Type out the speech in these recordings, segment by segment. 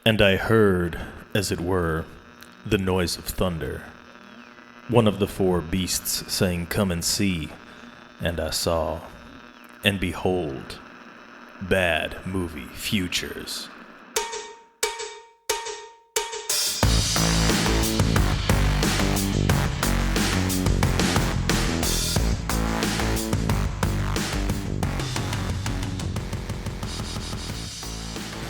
And I heard, as it were, the noise of thunder. One of the four beasts saying, "Come and see." And I saw, and behold, bad movie futures.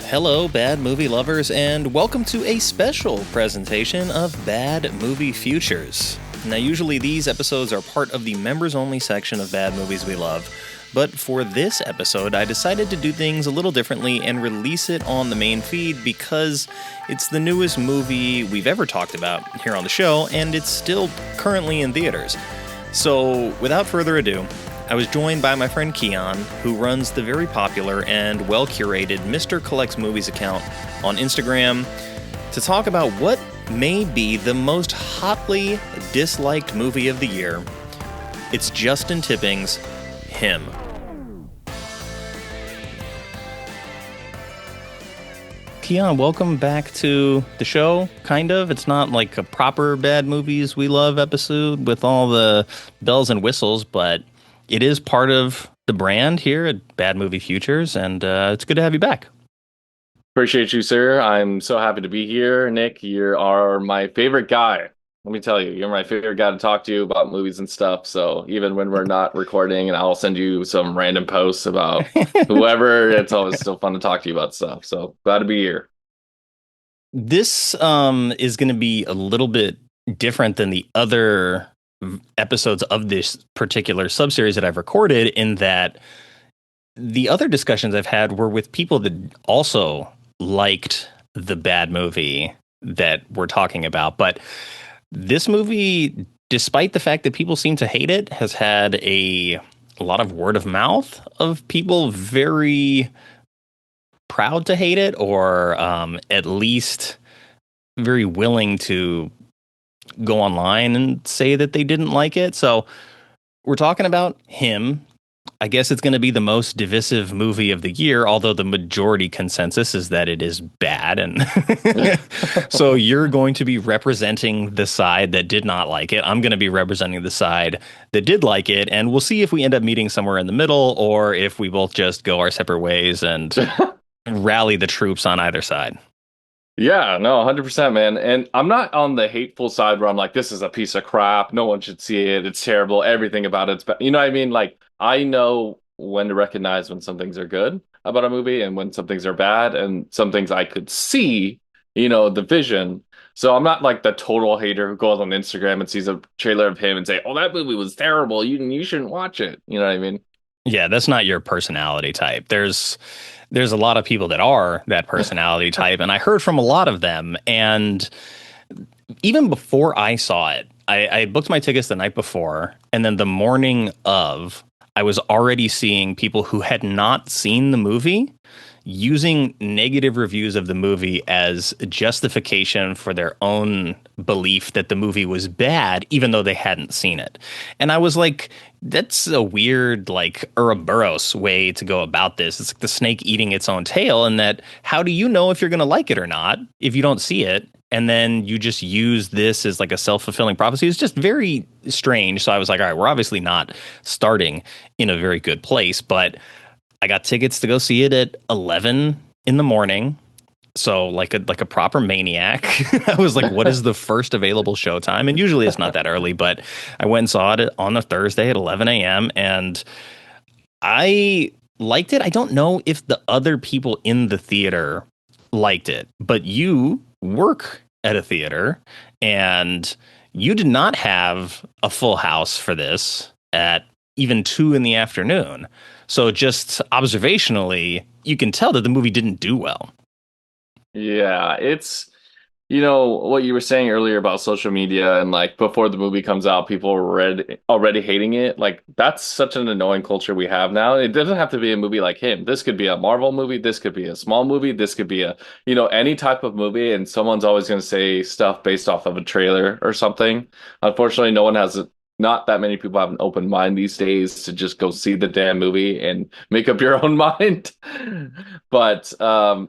Hello, bad movie lovers, and welcome to a special presentation of Bad Movie Futures. Now, usually these episodes are part of the members-only section of Bad Movies We Love, but for this episode, I decided to do things a little differently and release it on the main feed because it's the newest movie we've ever talked about here on the show, and it's still currently in theaters. So, without further ado, I was joined by my friend Keon, who runs the very popular and well-curated Mr. Collects Movies account on Instagram, to talk about what may be the most hotly disliked movie of the year. It's Justin Tipping's Him. Keon, welcome back to the show, kind of. It's not like a proper Bad Movies We Love episode with all the bells and whistles, but it is part of the brand here at Bad Movie Futures, and it's good to have you back. Appreciate you, sir. I'm so happy to be here. Nick, you are my favorite guy. Let me tell you, you're my favorite guy to talk to about movies and stuff. So even when we're not recording, and I'll send you some random posts about whoever, it's always still fun to talk to you about stuff. So glad to be here. This is going to be a little bit different than the other episodes of this particular subseries that I've recorded, in that the other discussions I've had were with people that also liked the bad movie that we're talking about. But this movie, despite the fact that people seem to hate it, has had a lot of word of mouth of people very proud to hate it, or at least very willing to go online and say that they didn't like it. So we're talking about Him. I guess it's going to be the most divisive movie of the year, although the majority consensus is that it is bad. And so you're going to be representing the side that did not like it. I'm going to be representing the side that did like it. And we'll see if we end up meeting somewhere in the middle, or if we both just go our separate ways and rally the troops on either side. Yeah, no, 100%, man. And I'm not on the hateful side where I'm like, this is a piece of crap. No one should see it. It's terrible. Everything about it's bad. You know what I mean? Like, I know when to recognize when some things are good about a movie and when some things are bad, and some things I could see, the vision. So I'm not like the total hater who goes on Instagram and sees a trailer of Him and say, "Oh, that movie was terrible. You shouldn't watch it." You know what I mean? Yeah, that's not your personality type. There's a lot of people that are that personality type, and I heard from a lot of them. And even before I saw it, I booked my tickets the night before, and then the morning of, I was already seeing people who had not seen the movie using negative reviews of the movie as justification for their own belief that the movie was bad, even though they hadn't seen it. And I was like, that's a weird, like, Ouroboros way to go about this. It's like the snake eating its own tail, and that how do you know if you're going to like it or not if you don't see it? And then you just use this as like a self-fulfilling prophecy. It's just very strange. So I was like, all right, we're obviously not starting in a very good place, but I got tickets to go see it at 11 in the morning. So like a proper maniac. I was like, what is the first available showtime? And usually it's not that early, but I went and saw it on a Thursday at 11 a.m. and I liked it. I don't know if the other people in the theater liked it, but you work at a theater and you did not have a full house for this at even 2 in the afternoon. So just observationally, you can tell that the movie didn't do well. Yeah, it's what you were saying earlier about social media, and like before the movie comes out, people are already hating it. Like, that's such an annoying culture we have now. It doesn't have to be a movie like Him. This could be a Marvel movie. This could be a small movie. This could be any type of movie. And someone's always going to say stuff based off of a trailer or something. Unfortunately, no one has not that many people have an open mind these days to just go see the damn movie and make up your own mind. But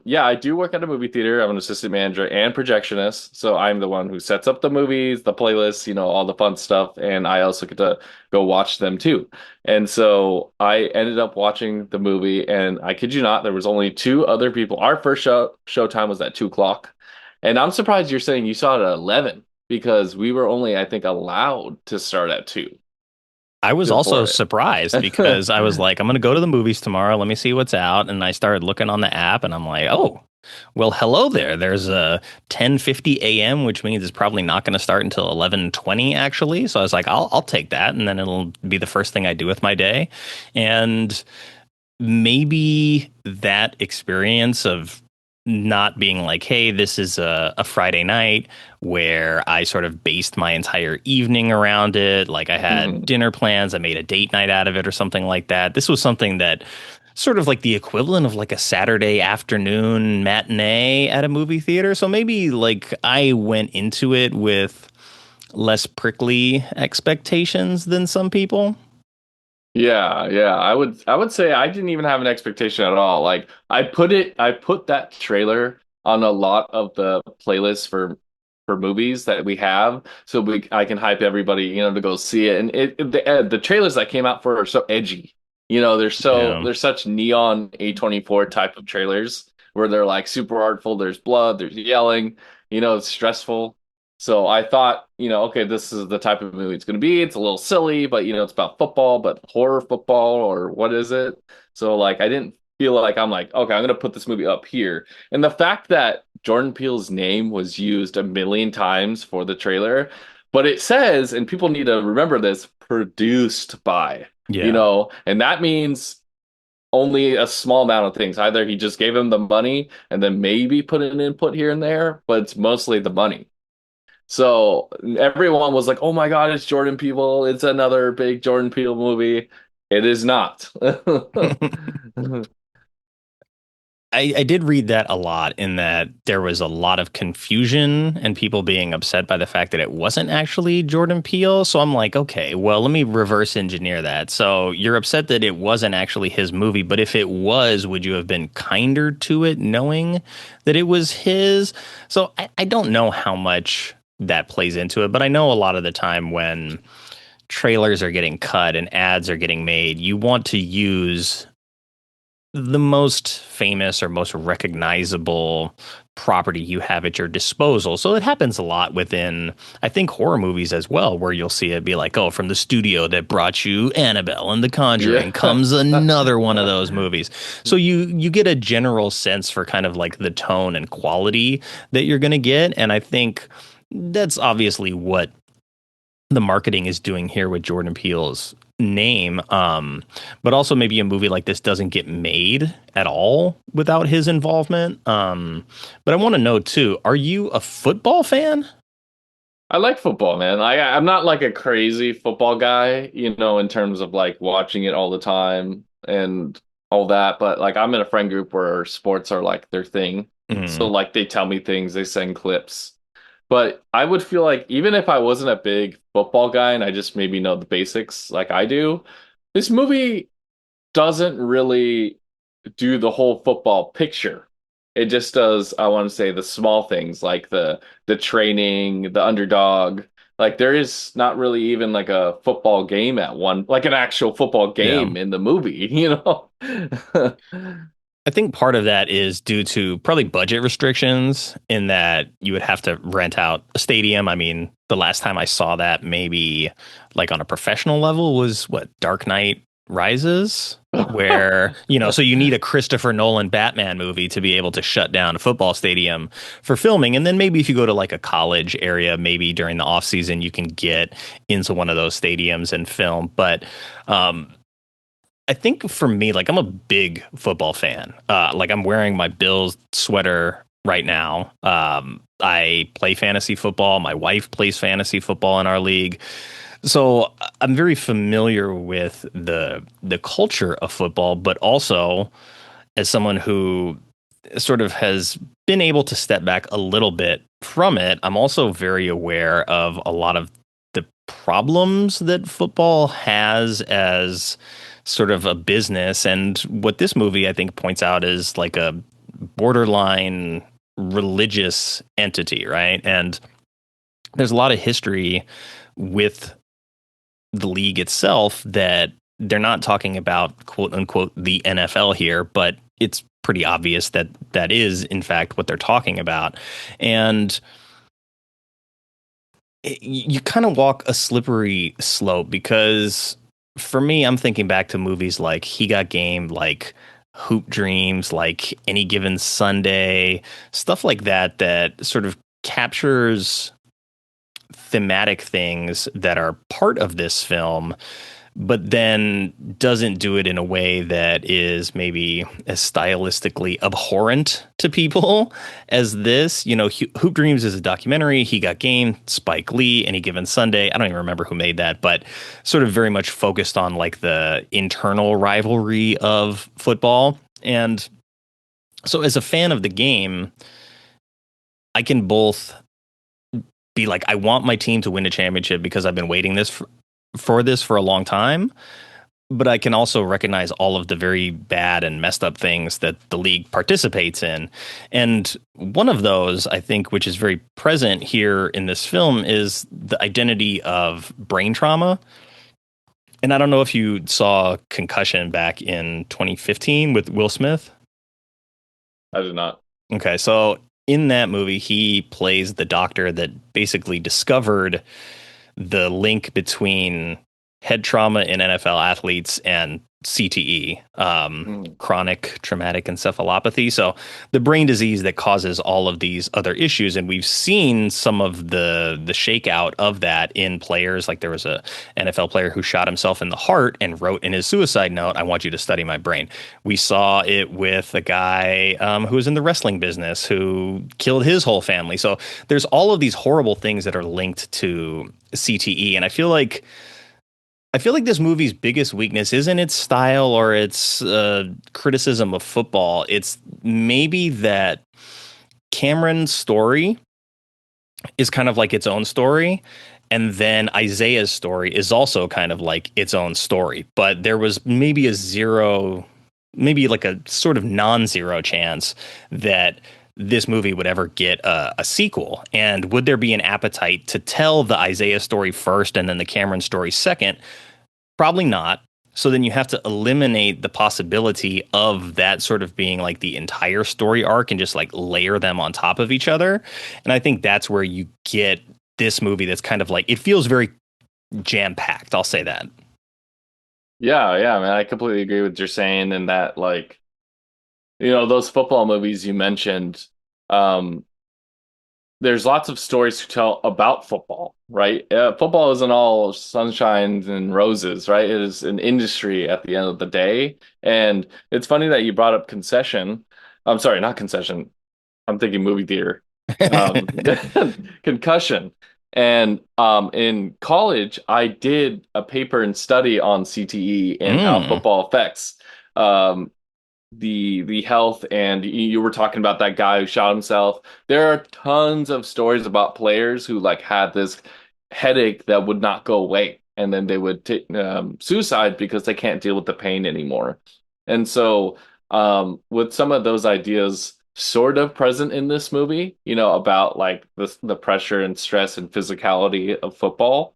yeah, I do work at a movie theater. I'm an assistant manager and projectionist. So I'm the one who sets up the movies, the playlists, all the fun stuff. And I also get to go watch them too. And so I ended up watching the movie, and I kid you not, there was only two other people. Our first show time was at 2 o'clock. And I'm surprised you're saying you saw it at 11 because we were only, I think, allowed to start at 2 I was also before surprised it. because I was like, I'm going to go to the movies tomorrow. Let me see what's out. And I started looking on the app and I'm like, oh, well, hello there. There's a 10:50 a.m., which means it's probably not going to start until 11:20 actually. So I was like, I'll take that. And then it'll be the first thing I do with my day. And maybe that experience of not being like, hey, this is a Friday night where I sort of based my entire evening around it. Like I had Mhm. dinner plans, I made a date night out of it or something like that. This was something that sort of like the equivalent of like a Saturday afternoon matinee at a movie theater. So maybe like I went into it with less prickly expectations than some people. Yeah, yeah. I would say I didn't even have an expectation at all. Like I put that trailer on a lot of the playlists for movies that we have so I can hype everybody, to go see it. And the trailers that came out for are so edgy. Yeah. They're such neon A24 type of trailers where they're like super artful, there's blood, there's yelling, it's stressful. So I thought, okay, this is the type of movie it's going to be. It's a little silly, but it's about football, but horror football or what is it? So like I didn't feel like I'm like, okay, I'm going to put this movie up here. And the fact that Jordan Peele's name was used a million times for the trailer, but it says, and people need to remember this, produced by, Yeah. and that means only a small amount of things. Either he just gave him the money and then maybe put an input here and there, but it's mostly the money. So everyone was like, "Oh my God, it's Jordan Peele! It's another big Jordan Peele movie." It is not. I did read that a lot in that there was a lot of confusion and people being upset by the fact that it wasn't actually Jordan Peele. So I'm like, okay, well, let me reverse engineer that. So you're upset that it wasn't actually his movie, but if it was, would you have been kinder to it knowing that it was his? So I don't know how much that plays into it, but I know a lot of the time when trailers are getting cut and ads are getting made, you want to use the most famous or most recognizable property you have at your disposal. So it happens a lot within, I think, horror movies as well, where you'll see it be like, oh, from the studio that brought you Annabelle and The Yeah. Conjuring comes another one of those movies. So you get a general sense for kind of like the tone and quality that you're going to get. And I think that's obviously what the marketing is doing here with Jordan Peele's name. But also maybe a movie like this doesn't get made at all without his involvement. But I want to know too, are you a football fan? I like football, man. I'm not like a crazy football guy, in terms of like watching it all the time and all that, but like I'm in a friend group where sports are like their thing. So Mhm. like they tell me things, they send clips. But I would feel like even if I wasn't a big football guy and I just maybe know the basics like I do, this movie doesn't really do the whole football picture. It just does, I want to say, the small things like the training, the underdog. Like there is not really even like a football game like an actual football Yeah. game in the movie. I think part of that is due to probably budget restrictions in that you would have to rent out a stadium. I mean, the last time I saw that maybe like on a professional level was what, Dark Knight Rises, where, so you need a Christopher Nolan Batman movie to be able to shut down a football stadium for filming. And then maybe if you go to like a college area, maybe during the off season, you can get into one of those stadiums and film. But um, I think for me, like I'm a big football fan. Like I'm wearing my Bills sweater right now. I play fantasy football. My wife plays fantasy football in our league. So I'm very familiar with the culture of football, but also as someone who sort of has been able to step back a little bit from it, I'm also very aware of a lot of the problems that football has as sort of a business. And what this movie, I think, points out is like a borderline religious entity, right? And there's a lot of history with the league itself that they're not talking about, quote unquote, the NFL here, but it's pretty obvious that that is, in fact, what they're talking about. And you kind of walk a slippery slope because for me, I'm thinking back to movies like He Got Game, like Hoop Dreams, like Any Given Sunday, stuff like that, that sort of captures thematic things that are part of this film, but then doesn't do it in a way that is maybe as stylistically abhorrent to people as this. You know, Hoop Dreams is a documentary. He Got Game, Spike Lee, Any Given Sunday. I don't even remember who made that, but sort of very much focused on like the internal rivalry of football. And so as a fan of the game, I can both be like, I want my team to win a championship because I've been waiting for this for a long time. But I can also recognize all of the very bad and messed up things that the league participates in. And one of those, I think, which is very present here in this film, is the identity of brain trauma. And I don't know if you saw Concussion back in 2015 with Will Smith. I did not. Okay, so in that movie, he plays the doctor that basically discovered the link between head trauma in NFL athletes and CTE, chronic traumatic encephalopathy. So the brain disease that causes all of these other issues. And we've seen some of the shakeout of that in players. Like there was a NFL player who shot himself in the heart and wrote in his suicide note, "I want you to study my brain." We saw it with a guy who was in the wrestling business who killed his whole family. So there's all of these horrible things that are linked to CTE. And I feel like this movie's biggest weakness isn't its style or its criticism of football. It's maybe that Cameron's story is kind of like its own story. And then Isaiah's story is also kind of like its own story. But there was maybe maybe like a sort of non-zero chance that this movie would ever get a sequel. And would there be an appetite to tell the Isaiah story first and then the Cameron story second? Probably not. So then you have to eliminate the possibility of that sort of being like the entire story arc and just like layer them on top of each other. And I think that's where you get this movie that's kind of like, it feels very jam-packed. I'll say that. Yeah, yeah, man. I completely agree with what you're saying, and that, like, those football movies you mentioned, there's lots of stories to tell about football, right? Football isn't all sunshine and roses, right? It is an industry at the end of the day. And it's funny that you brought up Concession. I'm sorry, not Concession. I'm thinking movie theater. Um, Concussion. And in college, I did a paper and study on CTE and how football affects the health. And you were talking about that guy who shot himself. There are tons of stories about players who like had this headache that would not go away, and then they would take suicide because they can't deal with the pain anymore. And so with some of those ideas sort of present in this movie, about like the pressure and stress and physicality of football,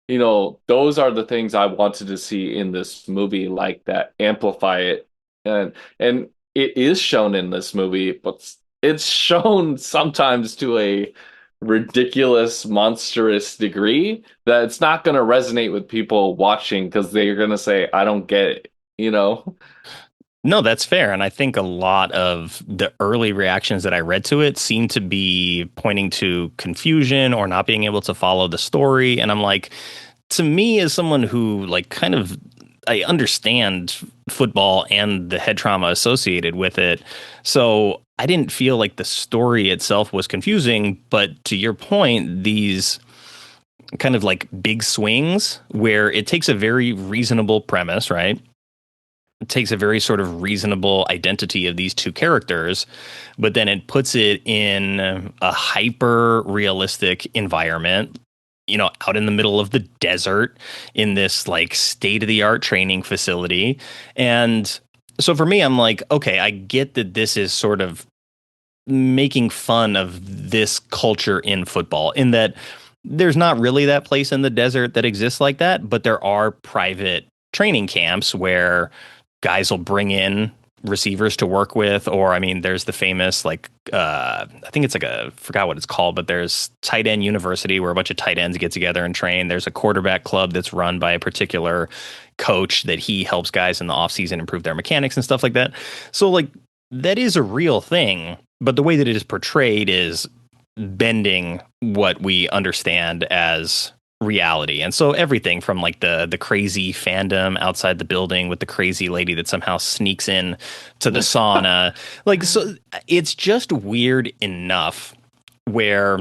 those are the things I wanted to see in this movie, like that amplify it. And it is shown in this movie, but it's shown sometimes to a ridiculous, monstrous degree that it's not going to resonate with people watching because they're going to say, I don't get it. No, that's fair. And I think a lot of the early reactions that I read to it seem to be pointing to confusion or not being able to follow the story. And I'm like, to me, as someone who like kind of, I understand football and the head trauma associated with it. So I didn't feel like the story itself was confusing. But to your point, these kind of like big swings where it takes a very reasonable premise, right? It takes a very sort of reasonable identity of these two characters, but then it puts it in a hyper realistic environment out in the middle of the desert in this like state of the art training facility. And so for me, I'm like, okay, I get that this is sort of making fun of this culture in football, in that there's not really that place in the desert that exists like that, but there are private training camps where guys will bring in receivers to work with. Or I mean, there's the famous like I think it's like forgot what it's called, but there's Tight End University, where a bunch of tight ends get together and train. There's a quarterback club that's run by a particular coach that he helps guys in the offseason improve their mechanics and stuff like that. So like that is a real thing, but the way that it is portrayed is bending what we understand as reality. And so everything from like the crazy fandom outside the building with the crazy lady that somehow sneaks in to the sauna, like, so it's just weird enough where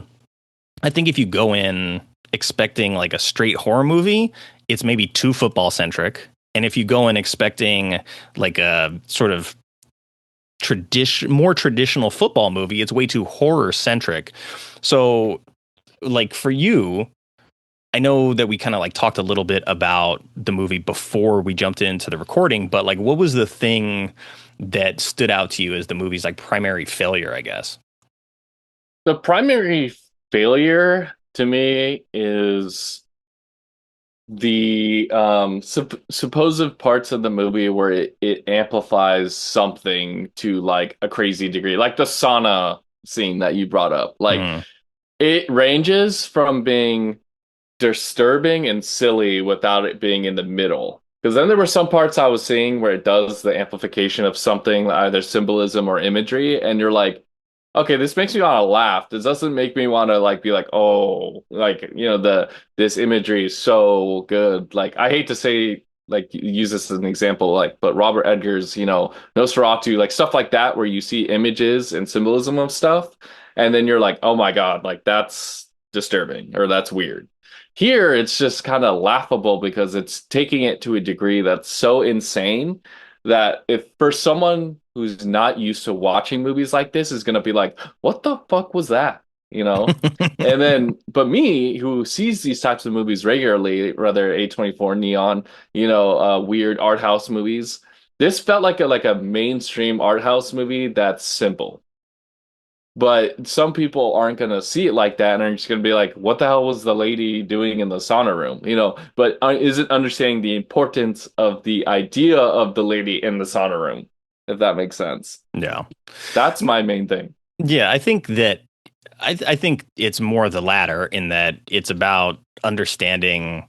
I think if you go in expecting like a straight horror movie, it's maybe too football centric. And if you go in expecting like a sort of more traditional football movie, it's way too horror centric. So like for you, I know that we kind of like talked a little bit about the movie before we jumped into the recording, but like what was the thing that stood out to you as the movie's like primary failure, I guess? The primary failure to me is the supposed parts of the movie where it amplifies something to like a crazy degree, like the sauna scene that you brought up. Like it ranges from being disturbing and silly without it being in the middle. Because then there were some parts I was seeing where it does the amplification of something, either symbolism or imagery, and you're like, okay, this makes me want to laugh. This doesn't make me want to like be like, oh, like, this imagery is so good. Like, I hate to say, like, use this as an example, like, but Robert Edgar's, Nosferatu, like stuff like that, where you see images and symbolism of stuff, and then you're like, oh my God, like that's disturbing or that's weird. Here, it's just kind of laughable because it's taking it to a degree that's so insane that if for someone who's not used to watching movies like this is going to be like, what the fuck was that? And then, but me, who sees these types of movies regularly, rather A24 Neon, weird art house movies, this felt like a mainstream art house movie that's simple. But some people aren't going to see it like that and are just going to be like, what the hell was the lady doing in the sauna room? But isn't understanding the importance of the idea of the lady in the sauna room, if that makes sense. Yeah. That's my main thing. Yeah, I think that I think it's more the latter, in that it's about understanding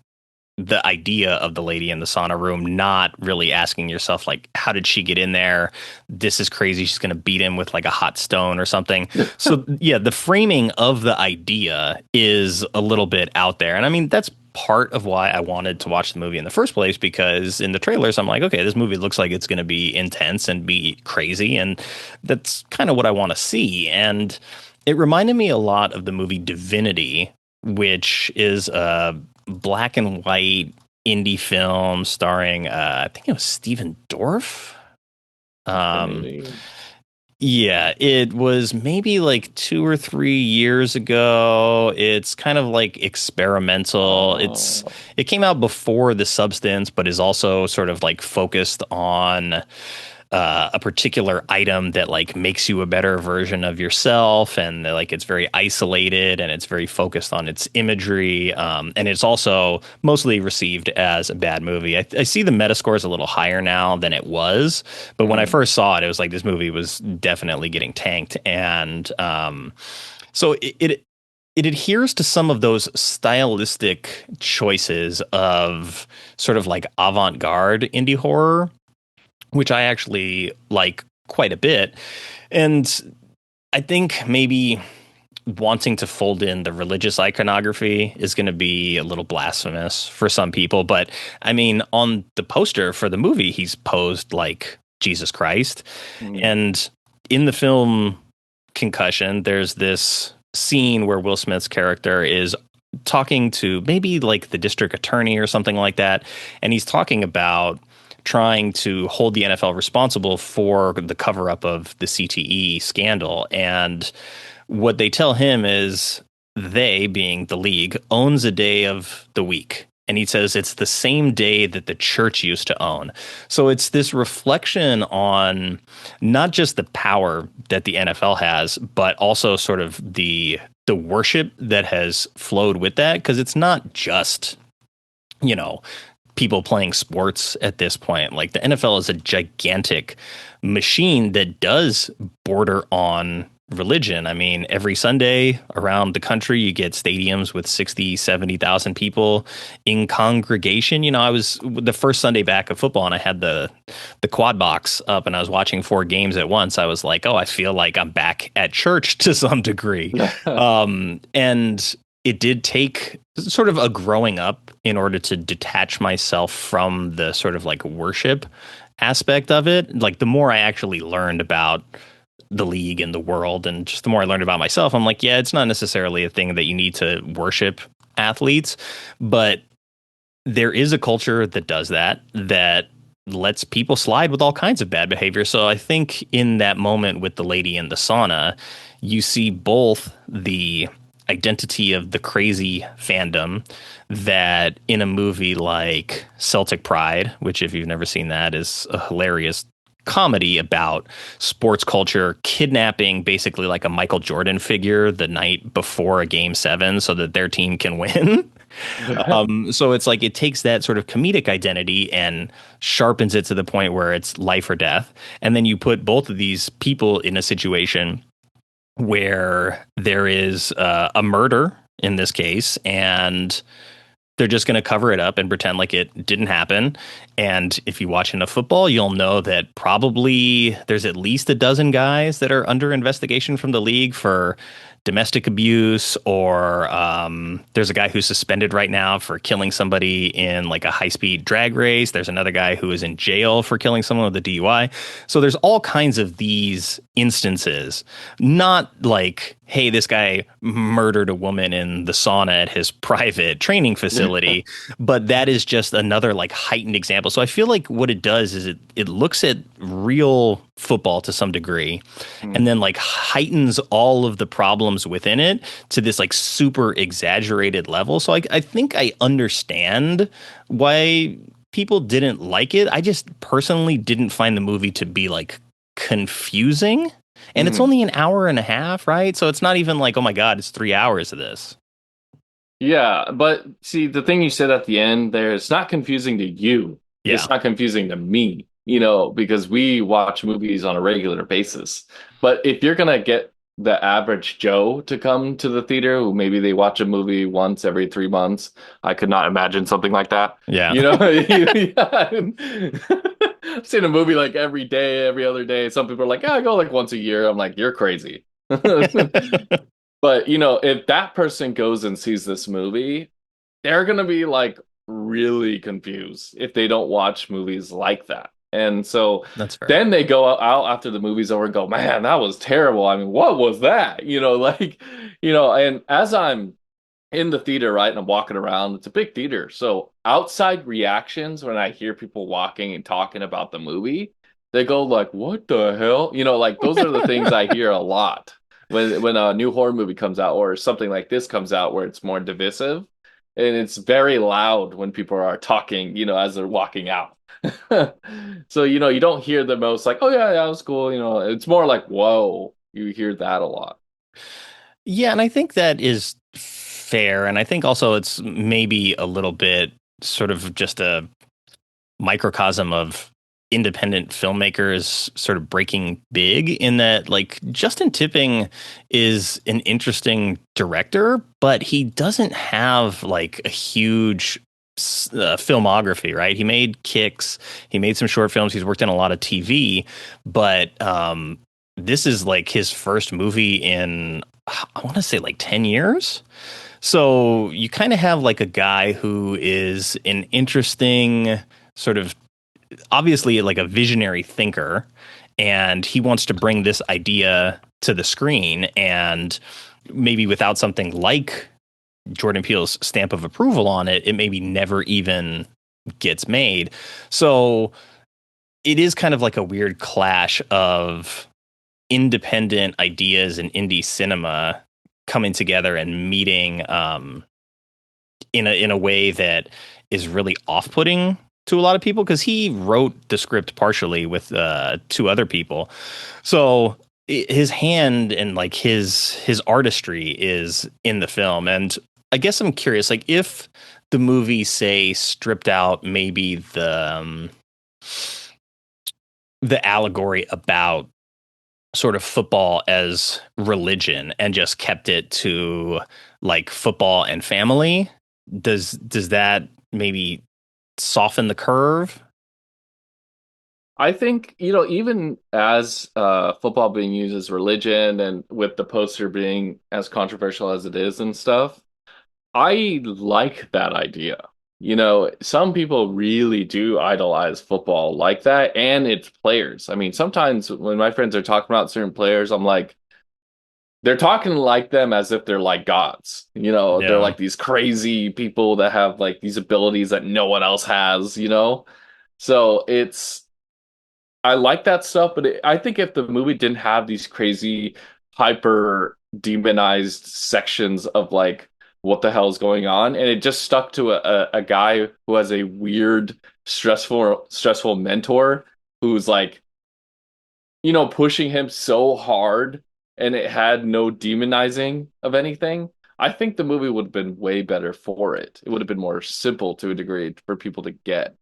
the idea of the lady in the sauna room, not really asking yourself, like, how did she get in there? This is crazy. She's going to beat him with like a hot stone or something. So yeah, the framing of the idea is a little bit out there. And I mean, that's part of why I wanted to watch the movie in the first place, because in the trailers, I'm like, okay, this movie looks like it's going to be intense and be crazy. And that's kind of what I want to see. And it reminded me a lot of the movie Divinity, which is a black and white indie film starring, I think it was Stephen Dorff. Yeah, it was maybe like 2 or 3 years ago. It's kind of like experimental. It came out before The Substance, but is also sort of like focused on a particular item that like makes you a better version of yourself, and like it's very isolated and it's very focused on its imagery, and it's also mostly received as a bad movie. I see the Metascore is a little higher now than it was, but when I first saw it, it was like this movie was definitely getting tanked. And so it adheres to some of those stylistic choices of sort of like avant-garde indie horror, which I actually like quite a bit. And I think maybe wanting to fold in the religious iconography is going to be a little blasphemous for some people. But I mean, on the poster for the movie, he's posed like Jesus Christ. And in the film Concussion, there's this scene where Will Smith's character is talking to maybe like the district attorney or something like that. And he's talking about trying to hold the NFL responsible for the cover up of the CTE scandal. And what they tell him is, they, being the league, owns a day of the week. And he says it's the same day that the church used to own. So it's this reflection on not just the power that the NFL has, but also sort of the worship that has flowed with that. Because it's not just, you know, people playing sports at this point. Like the NFL is a gigantic machine that does border on religion. I mean, every Sunday around the country, you get stadiums with 60, 70,000 people in congregation. You know, I was the first Sunday back of football and I had the quad box up and I was watching 4 games at once. I was like, oh, I feel like I'm back at church to some degree. And it did take sort of a growing up in order to detach myself from the sort of like worship aspect of it. Like the more I actually learned about the league and the world, and just the more I learned about myself, I'm like, yeah, it's not necessarily a thing that you need to worship athletes, but there is a culture that does that lets people slide with all kinds of bad behavior. So I think in that moment with the lady in the sauna, you see both the identity of the crazy fandom that in a movie like Celtic Pride, which if you've never seen that is a hilarious comedy about sports culture kidnapping basically like a Michael Jordan figure the night before a game 7 so that their team can win. So it's like it takes that sort of comedic identity and sharpens it to the point where it's life or death. And then you put both of these people in a situation where there is a murder in this case, and they're just going to cover it up and pretend like it didn't happen. And if you watch enough football, you'll know that probably there's at least a dozen guys that are under investigation from the league for domestic abuse, or there's a guy who's suspended right now for killing somebody in like a high-speed drag race. There's another guy who is in jail for killing someone with a DUI. So there's all kinds of these instances, not like, hey, this guy murdered a woman in the sauna at his private training facility, but that is just another like heightened example. So I feel like what it does is it looks at real football to some degree and then like heightens all of the problems within it to this like super exaggerated level. So I think I understand why people didn't like it. I just personally didn't find the movie to be like confusing. And it's only an hour and a half, right? So it's not even like, oh my God, it's 3 hours of this. Yeah, but see, the thing you said at the end there, it's not confusing to you. Yeah. It's not confusing to me, you know, because we watch movies on a regular basis. But if you're gonna get the average Joe to come to the theater, who maybe they watch a movie once every 3 months, I could not imagine something like that. Yeah. You know, I've seen a movie like every day, every other day. Some people are like, I go like once a year. I'm like, you're crazy. But you know, if that person goes and sees this movie, they're gonna be like really confused if they don't watch movies like that. And so That's fair. then they go out after the movie's over and go, man, that was terrible. I mean, what was that? You know, like, you know, and as I'm in the theater, right, and I'm walking around, it's a big theater. So outside reactions when I hear people walking and talking about the movie, they go like, what the hell? You know, like those are the things I hear a lot when a new horror movie comes out or something like this comes out where it's more divisive, and it's very loud when people are talking, you know, as they're walking out. So, you know, you don't hear the most like, oh yeah, that was cool. You know, it's more like, whoa, you hear that a lot. Yeah, and I think that is fair. And I think also it's maybe a little bit sort of just a microcosm of independent filmmakers sort of breaking big, in that like Justin Tipping is an interesting director, but he doesn't have like a huge filmography, right? He made Kicks, he made some short films, he's worked in a lot of TV, but this is like his first movie in, I want to say like 10 years. So you kind of have like a guy who is an interesting sort of, obviously like a visionary thinker, and he wants to bring this idea to the screen, and maybe without something like Jordan Peele's stamp of approval on it, it maybe never even gets made. So it is kind of like a weird clash of independent ideas and indie cinema coming together and meeting in a way that is really off-putting to a lot of people, because he wrote the script partially with two other people. So his hand and like his artistry is in the film. And I guess I'm curious, like, if the movie, say, stripped out maybe the allegory about sort of football as religion and just kept it to like football and family, does that maybe soften the curve? I think, even as football being used as religion and with the poster being as controversial as it is and stuff, I like that idea. Some people really do idolize football like that and its players. I mean, sometimes when my friends are talking about certain players, I'm like, they're talking like them as if they're like gods. They're Yeah. like these crazy people that have like these abilities that no one else has. So I like that stuff, but I think if the movie didn't have these crazy hyper demonized sections of like what the hell is going on, and it just stuck to a guy who has a weird, stressful mentor who's like, pushing him so hard, and it had no demonizing of anything, I think the movie would have been way better for it. It would have been more simple to a degree for people to get.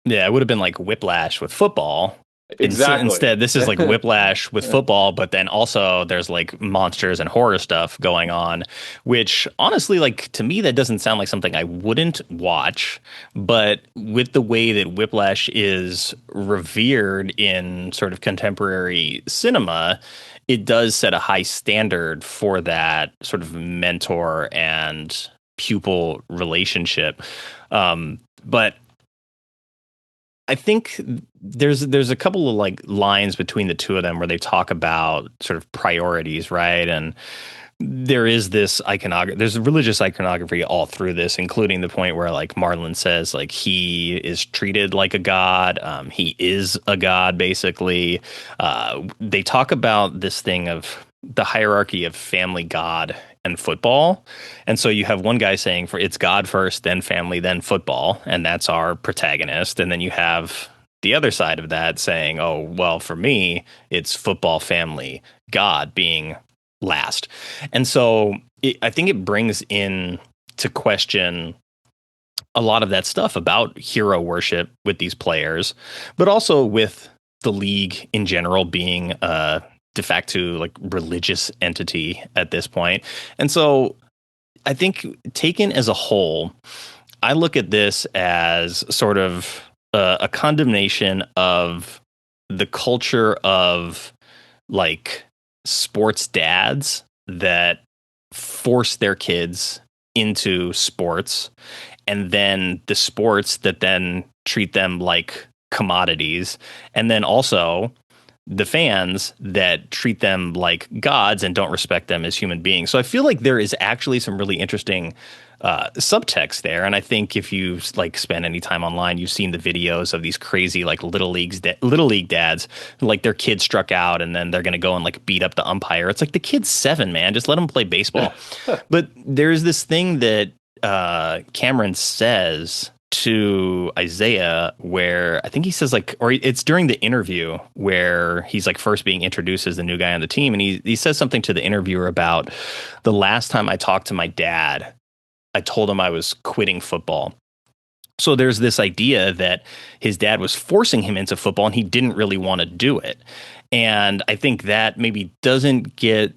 Yeah, it would have been like Whiplash with football. Exactly. Instead, this is like Whiplash with football, but then also there's like monsters and horror stuff going on, which honestly, like to me, that doesn't sound like something I wouldn't watch. But with the way that Whiplash is revered in sort of contemporary cinema, it does set a high standard for that sort of mentor and pupil relationship. But I think there's a couple of like lines between the two of them where they talk about sort of priorities, right? And there is this iconography, there's religious iconography all through this, including the point where like Marlon says like he is treated like a god. He is a god, basically. They talk about this thing of the hierarchy of family, God, and football. And so you have one guy saying for it's God first, then family, then football, and that's our protagonist. And then you have the other side of that saying, oh, well, for me, it's football, family, God being last. And so I think it brings in to question a lot of that stuff about hero worship with these players, but also with the league in general being a de facto like religious entity at this point. And so I think taken as a whole, I look at this as sort of a condemnation of the culture of like sports dads that force their kids into sports, and then the sports that then treat them like commodities, and then also the fans that treat them like gods and don't respect them as human beings. So I feel like there is actually some really interesting subtext there. And I think if you like spend any time online, you've seen the videos of these crazy like little league dads, like their kid struck out and then they're going to go and like beat up the umpire. It's like the kid's 7, man. Just let him play baseball. But there's this thing that Cameron says to Isaiah where I think he says like, or it's during the interview where he's like first being introduced as the new guy on the team. And he says something to the interviewer about the last time I talked to my dad, I told him I was quitting football. So there's this idea that his dad was forcing him into football and he didn't really want to do it. And I think that maybe doesn't get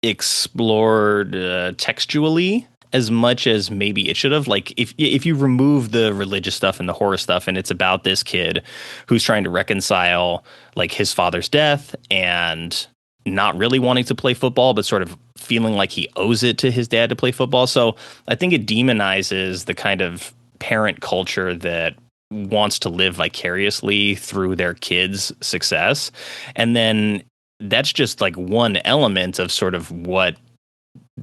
explored textually as much as maybe it should have. Like if you remove the religious stuff and the horror stuff and it's about this kid who's trying to reconcile like his father's death and not really wanting to play football, but sort of feeling like he owes it to his dad to play football. So I think it demonizes the kind of parent culture that wants to live vicariously through their kids' success. And then that's just like one element of sort of what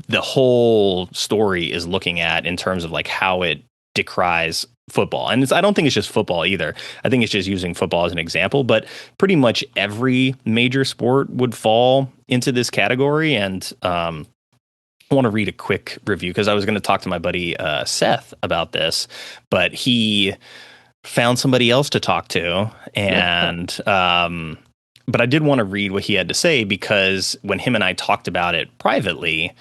the whole story is looking at in terms of like how it decries football. And I don't think it's just football either. I think it's just using football as an example, but pretty much every major sport would fall into this category. And I want to read a quick review because I was going to talk to my buddy Seth about this, but he found somebody else to talk to, and but I did want to read what he had to say because when him and I talked about it privately,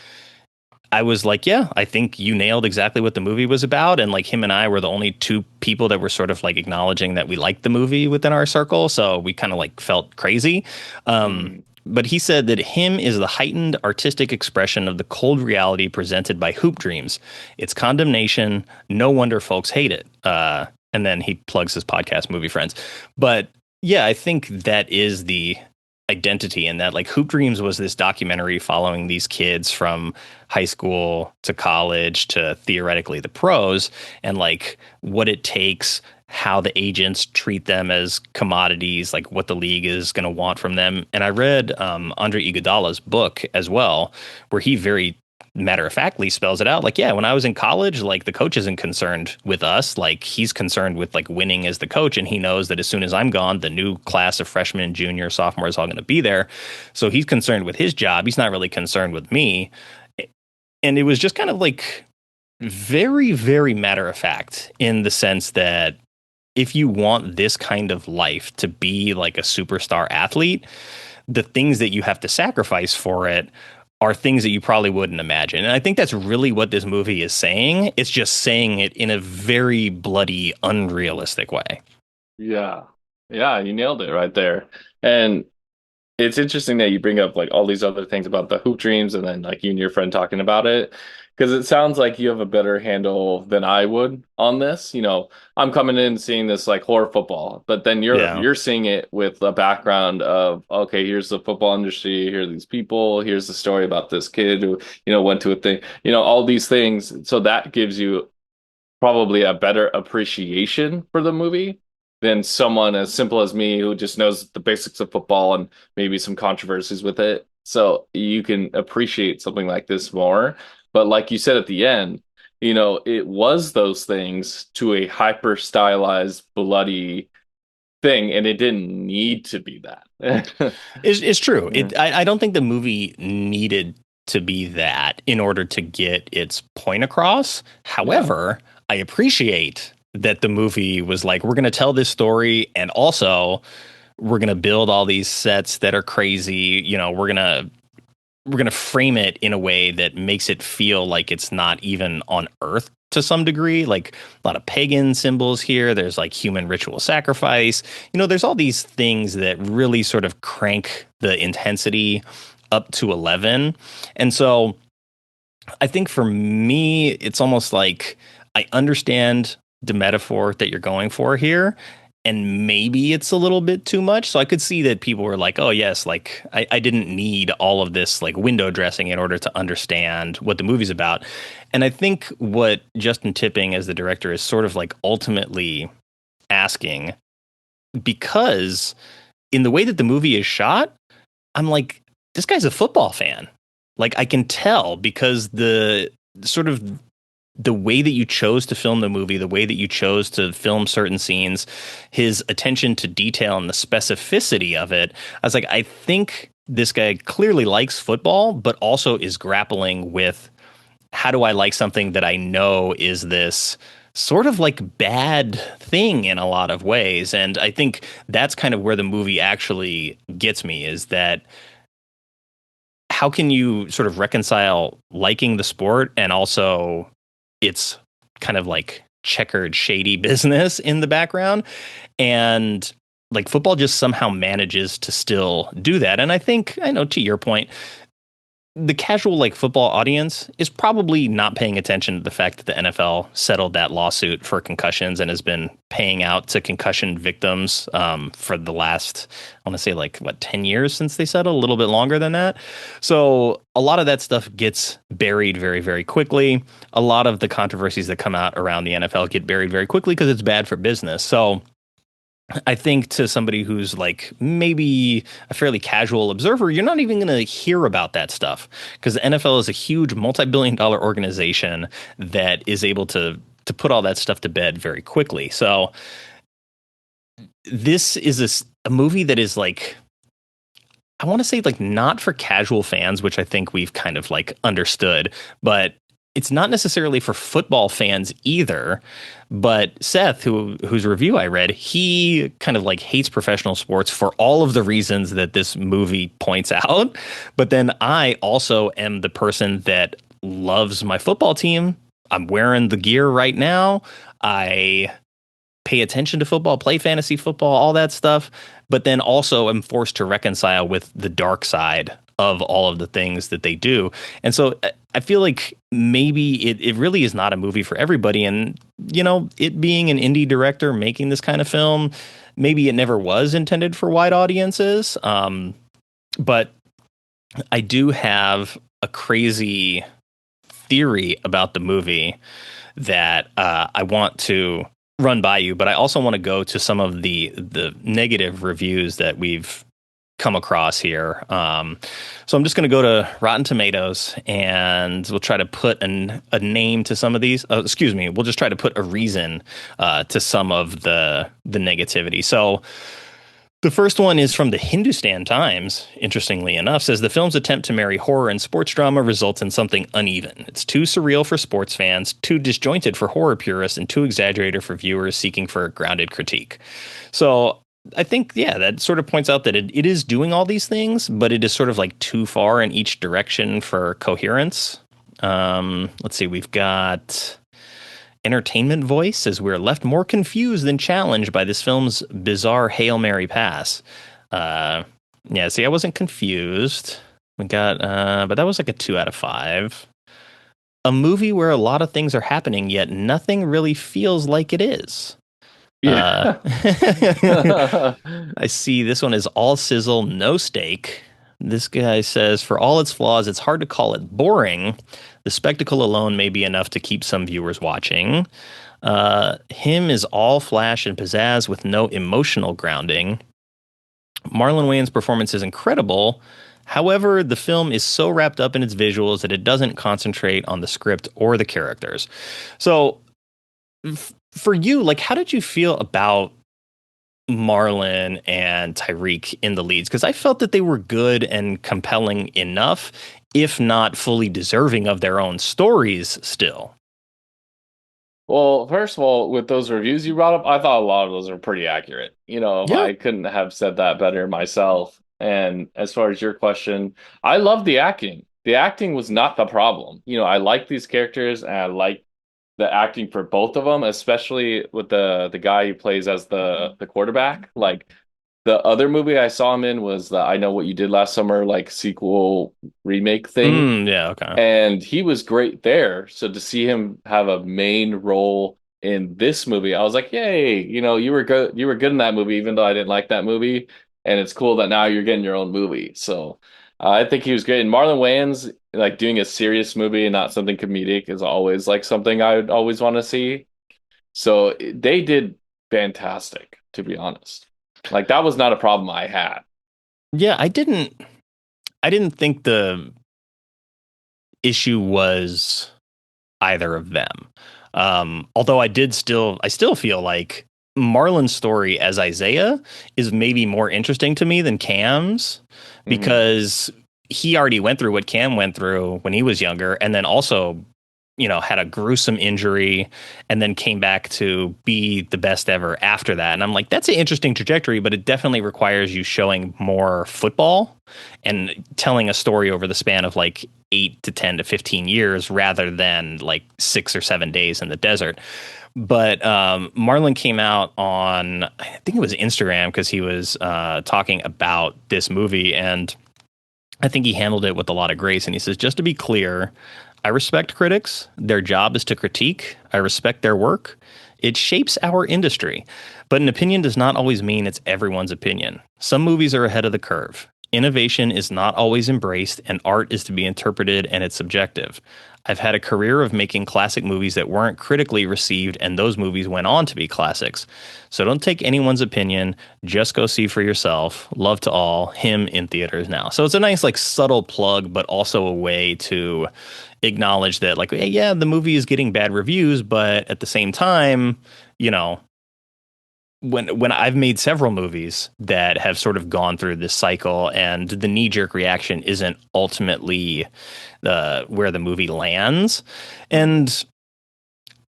I was like, yeah, I think you nailed exactly what the movie was about. And like him and I were the only two people that were sort of like acknowledging that we liked the movie within our circle. So we kind of like felt crazy. But he said that him is the heightened artistic expression of the cold reality presented by Hoop Dreams. It's condemnation. No wonder folks hate it. And then he plugs his podcast, Movie Friends. But yeah, I think that is the identity, and that like Hoop Dreams was this documentary following these kids from high school to college to theoretically the pros, and like what it takes, how the agents treat them as commodities, like what the league is going to want from them. And I read Andre Iguodala's book as well, where he very matter of factly spells it out. Like, yeah, when I was in college, like the coach isn't concerned with us. Like he's concerned with like winning as the coach. And he knows that as soon as I'm gone, the new class of freshmen, junior, sophomore is all going to be there. So he's concerned with his job. He's not really concerned with me. And it was just kind of like very, very matter of fact in the sense that if you want this kind of life to be like a superstar athlete, the things that you have to sacrifice for it are things that you probably wouldn't imagine. And I think that's really what this movie is saying. It's just saying it in a very bloody, unrealistic way. Yeah. Yeah, you nailed it right there. And it's interesting that you bring up like all these other things about the hoop dreams and then like you and your friend talking about it because it sounds like you have a better handle than I would on this. I'm coming in seeing this like horror football, but then you're seeing it with a background of okay, here's the football industry, here are these people, here's the story about this kid who went to a thing, all these things. So that gives you probably a better appreciation for the movie than someone as simple as me who just knows the basics of football and maybe some controversies with it. So you can appreciate something like this more. But like you said at the end, it was those things to a hyper stylized, bloody thing, and it didn't need to be that. It's true. I don't think the movie needed to be that in order to get its point across. However, I appreciate that the movie was like, we're going to tell this story, and also we're going to build all these sets that are crazy. We're going to frame it in a way that makes it feel like it's not even on Earth to some degree. Like a lot of pagan symbols here. There's like human ritual sacrifice. There's all these things that really sort of crank the intensity up to 11. And so I think for me, it's almost like I understand the metaphor that you're going for here, and maybe it's a little bit too much. So I could see that people were like, oh yes, like I didn't need all of this like window dressing in order to understand what the movie's about. And I think what Justin Tipping as the director is sort of like ultimately asking, because in the way that the movie is shot, I'm like, this guy's a football fan. Like I can tell because the sort of the way that you chose to film the movie, the way that you chose to film certain scenes, his attention to detail and the specificity of it, I was like, I think this guy clearly likes football, but also is grappling with how do I like something that I know is this sort of like bad thing in a lot of ways. And I think that's kind of where the movie actually gets me, is that how can you sort of reconcile liking the sport and also it's kind of like checkered, shady business in the background. And like football just somehow manages to still do that. And I think, I know to your point, the casual like football audience is probably not paying attention to the fact that the NFL settled that lawsuit for concussions and has been paying out to concussion victims for the last, I want to say like 10 years since they settled, a little bit longer than that. So a lot of that stuff gets buried very, very quickly. A lot of the controversies that come out around the NFL get buried very quickly because it's bad for business. So I think to somebody who's like maybe a fairly casual observer, you're not even going to hear about that stuff because the NFL is a huge multi-billion-dollar organization that is able to put all that stuff to bed very quickly. So this is a movie that is like, I want to say like not for casual fans, which I think we've kind of like understood, but it's not necessarily for football fans either. But Seth, whose review I read, he kind of like hates professional sports for all of the reasons that this movie points out. But then I also am the person that loves my football team. I'm wearing the gear right now. I pay attention to football, play fantasy football, all that stuff, but then also am forced to reconcile with the dark side of all of the things that they do. And so I feel like maybe it really is not a movie for everybody. And, you know, it being an indie director making this kind of film, maybe it never was intended for wide audiences. But I do have a crazy theory about the movie that I want to run by you, but I also want to go to some of the negative reviews that we've come across here. So I'm just going to go to Rotten Tomatoes, and we'll try to put a name to some of these. Excuse me, we'll just try to put a reason to some of the negativity. So the first one is from the Hindustan Times, interestingly enough, says the film's attempt to marry horror and sports drama results in something uneven. It's too surreal for sports fans, too disjointed for horror purists, and too exaggerated for viewers seeking for a grounded critique. So I think, yeah, that sort of points out that it is doing all these things, but it is sort of like too far in each direction for coherence. Let's see, we've got Entertainment Voice says we're left more confused than challenged by this film's bizarre Hail Mary pass. Yeah, see, I wasn't confused. We got, but that was like a 2 out of 5. A movie where a lot of things are happening, yet nothing really feels like it is. Yeah. I see this one is all sizzle, no steak. This guy says, for all its flaws, it's hard to call it boring. The spectacle alone may be enough to keep some viewers watching. Him is all flash and pizzazz with no emotional grounding. Marlon Wayans' performance is incredible. However, the film is so wrapped up in its visuals that it doesn't concentrate on the script or the characters. So, for you, like, how did you feel about Marlon and Tyreek in the leads? Because I felt that they were good and compelling enough, if not fully deserving of their own stories still. Well, first of all, with those reviews you brought up, I thought a lot of those are pretty accurate. You know, Yeah. I couldn't have said that better myself. And as far as your question, I love the acting. The acting was not the problem. You know, I like these characters and I like the acting for both of them, especially with the guy who plays as the quarterback. Like the other movie I saw him in was the I Know What You Did Last Summer, like sequel remake thing. Yeah, okay. And he was great there. So to see him have a main role in this movie, I was like, yay, you know, you were good in that movie, even though I didn't like that movie. And it's cool that now you're getting your own movie. So I think he was great. And Marlon Wayans, like doing a serious movie and not something comedic, is always like something I would always want to see. So they did fantastic, to be honest. Like that was not a problem I had. Yeah, I didn't think the issue was either of them. Although I still feel like Marlon's story as Isaiah is maybe more interesting to me than Cam's, because he already went through what Cam went through when he was younger, and then also, you know, had a gruesome injury and then came back to be the best ever after that. And I'm like, that's an interesting trajectory, but it definitely requires you showing more football and telling a story over the span of like 8 to 10 to 15 years rather than like 6 or 7 days in the desert. But Marlon came out on, I think it was Instagram, because he was talking about this movie, and I think he handled it with a lot of grace. And he says, just to be clear, I respect critics. Their job is to critique. I respect their work. It shapes our industry. But an opinion does not always mean it's everyone's opinion. Some movies are ahead of the curve. Innovation is not always embraced, and art is to be interpreted, and it's subjective. I've had a career of making classic movies that weren't critically received, and those movies went on to be classics. So don't take anyone's opinion. Just go see for yourself. Love to all. Him in theaters now. So it's a nice, like, subtle plug, but also a way to acknowledge that, like, hey, yeah, the movie is getting bad reviews, but at the same time, you know, when I've made several movies that have sort of gone through this cycle, and the knee jerk reaction isn't ultimately the where the movie lands, and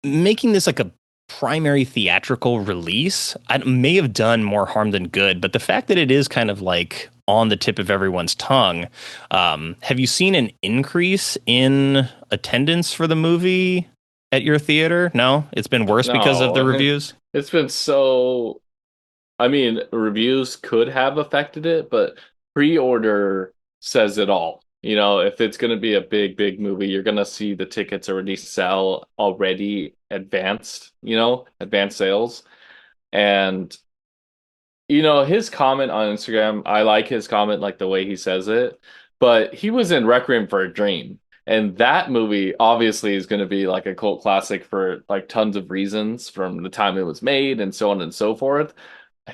making this like a primary theatrical release, I may have done more harm than good. But the fact that it is kind of like on the tip of everyone's tongue, have you seen an increase in attendance for the movie at your theater? No, it's been worse because of the No, reviews. it's been so. I mean, reviews could have affected it, but pre-order says it all. You know, if it's going to be a big, big movie, you're going to see the tickets already sell already advanced, advanced sales. And, his comment on Instagram, I like his comment, like the way he says it, but he was in Requiem for a Dream. And that movie obviously is going to be like a cult classic for like tons of reasons from the time it was made and so on and so forth.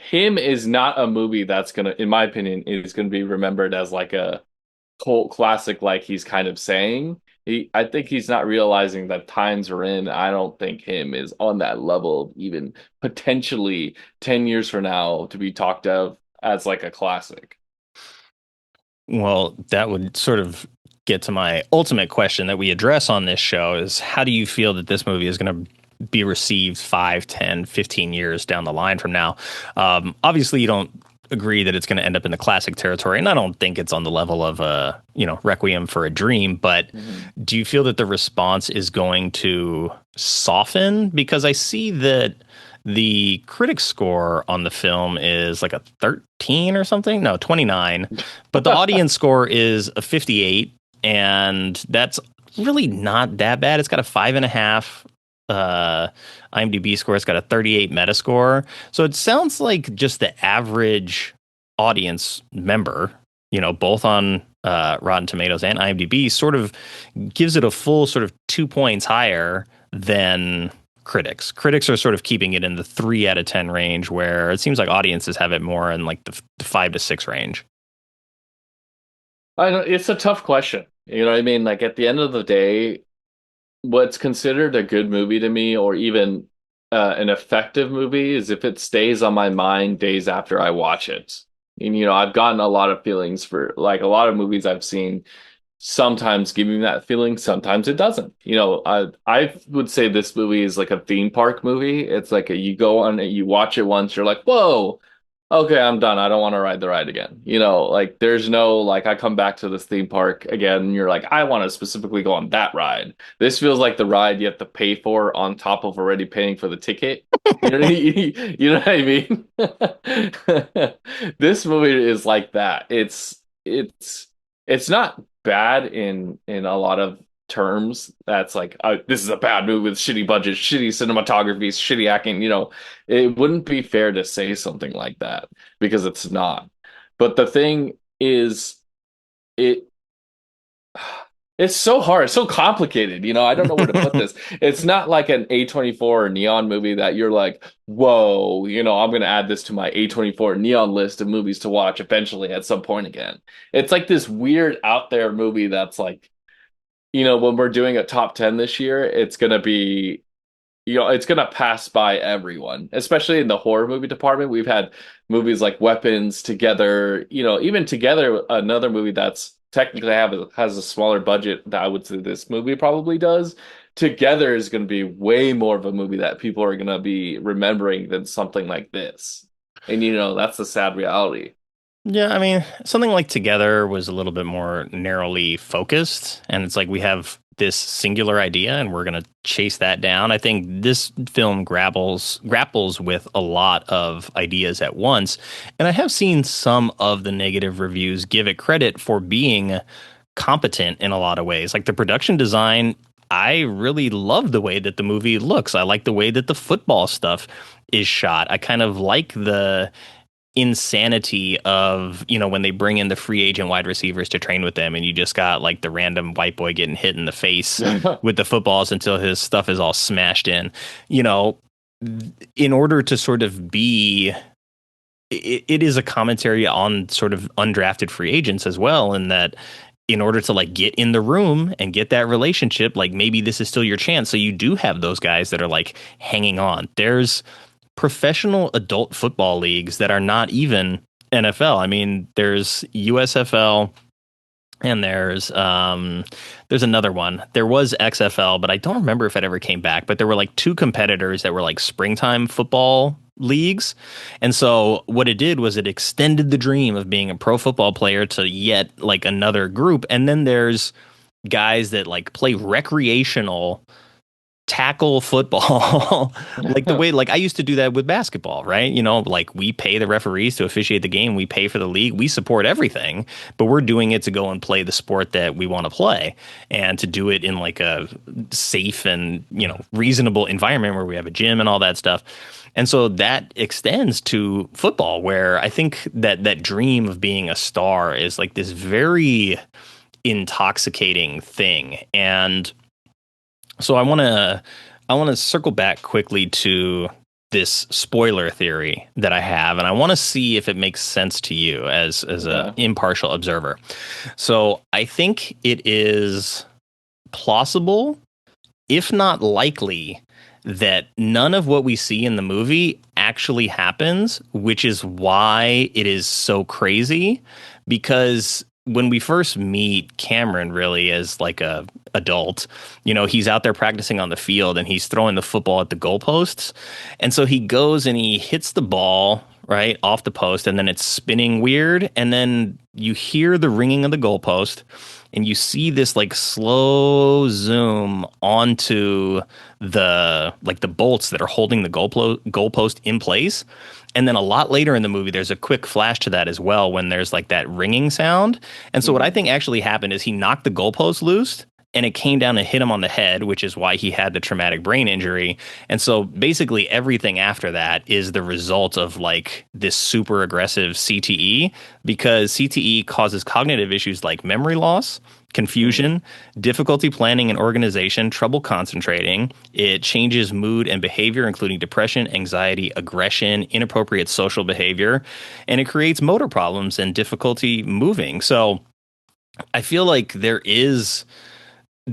Him is not a movie that's gonna, in my opinion, is gonna be remembered as like a cult classic, like he's kind of saying. I think he's not realizing that times we're in. I don't think him is on that level of even potentially 10 years from now to be talked of as like a classic. Well, that would sort of get to my ultimate question that we address on this show is how do you feel that this movie is going to be received 5, 10, 15 years down the line from now? Obviously, you don't agree that it's going to end up in the classic territory, and I don't think it's on the level of Requiem for a Dream, but do you feel that the response is going to soften? Because I see that the critic score on the film is like a 13 or something. No, 29. But the audience score is a 58. And that's really not that bad. It's got a 5.5 IMDb score. It's got a 38 Metascore. So it sounds like just the average audience member, both on Rotten Tomatoes and IMDb, sort of gives it a full sort of 2 points higher than critics. Critics are sort of keeping it in the 3 out of 10 range, where it seems like audiences have it more in like the 5 to 6 range. I know it's a tough question. You know what I mean? Like at the end of the day, what's considered a good movie to me, or even an effective movie, is if it stays on my mind days after I watch it. And I've gotten a lot of feelings for like a lot of movies I've seen. Sometimes give me that feeling, sometimes it doesn't. I would say this movie is like a theme park movie. It's like you go on it, you watch it once, you're like, whoa. Okay, I'm done. I don't want to ride the ride again. Like there's no like I come back to this theme park again and you're like, I want to specifically go on that ride. This feels like the ride you have to pay for on top of already paying for the ticket. You know what I mean? This movie is like that. It's not bad in a lot of terms. That's like this is a bad movie with shitty budget, shitty cinematography, shitty acting. It wouldn't be fair to say something like that because it's not. But the thing is, it it's so hard, so complicated. I don't know where to put this. It's not like an A24 or Neon movie that you're like, whoa, I'm going to add this to my A24 Neon list of movies to watch eventually at some point again. It's like this weird out there movie that's like, when we're doing a top 10 this year, it's going to be, it's going to pass by everyone, especially in the horror movie department. We've had movies like Weapons, Together, even Together, another movie that's technically has a smaller budget that I would say this movie probably does. Together is going to be way more of a movie that people are going to be remembering than something like this. And, that's the sad reality. Yeah, I mean, something like Together was a little bit more narrowly focused, and it's like we have this singular idea and we're going to chase that down. I think this film grapples with a lot of ideas at once, and I have seen some of the negative reviews give it credit for being competent in a lot of ways. Like the production design, I really love the way that the movie looks. I like the way that the football stuff is shot. I kind of like the insanity of when they bring in the free agent wide receivers to train with them, and you just got like the random white boy getting hit in the face with the footballs until his stuff is all smashed in. In order to sort of be it is a commentary on sort of undrafted free agents as well, in that in order to like get in the room and get that relationship, like maybe this is still your chance. So you do have those guys that are like hanging on. There's professional adult football leagues that are not even NFL. I mean, there's USFL and there's another one. There was XFL, but I don't remember if it ever came back. But there were like two competitors that were like springtime football leagues. And so what it did was it extended the dream of being a pro football player to yet like another group. And then there's guys that like play recreational tackle football like the way like I used to do that with basketball, right? You know, like we pay the referees to officiate the game, we pay for the league, we support everything, but we're doing it to go and play the sport that we want to play and to do it in like a safe and, you know, reasonable environment where we have a gym and all that stuff. And so that extends to football, where I think that that dream of being a star is like this very intoxicating thing. And so I want to circle back quickly to this spoiler theory that I have, and I want to see if it makes sense to you as an impartial observer. So I think it is plausible, if not likely, that none of what we see in the movie actually happens, which is why it is so crazy. Because when we first meet Cameron, really as like a adult, you know, he's out there practicing on the field and he's throwing the football at the goalposts, and so he goes and he hits the ball right off the post, and then it's spinning weird, and then you hear the ringing of the goalpost, and you see this like slow zoom onto the like the bolts that are holding the goalpost in place. And then a lot later in the movie, there's a quick flash to that as well when there's like that ringing sound. And so what I think actually happened is he knocked the goalpost loose and it came down and hit him on the head, which is why he had the traumatic brain injury. And so basically everything after that is the result of like this super aggressive CTE, because CTE causes cognitive issues like memory loss, confusion, difficulty planning and organization, trouble concentrating. It changes mood and behavior, including depression, anxiety, aggression, inappropriate social behavior, and it creates motor problems and difficulty moving. So I feel like there's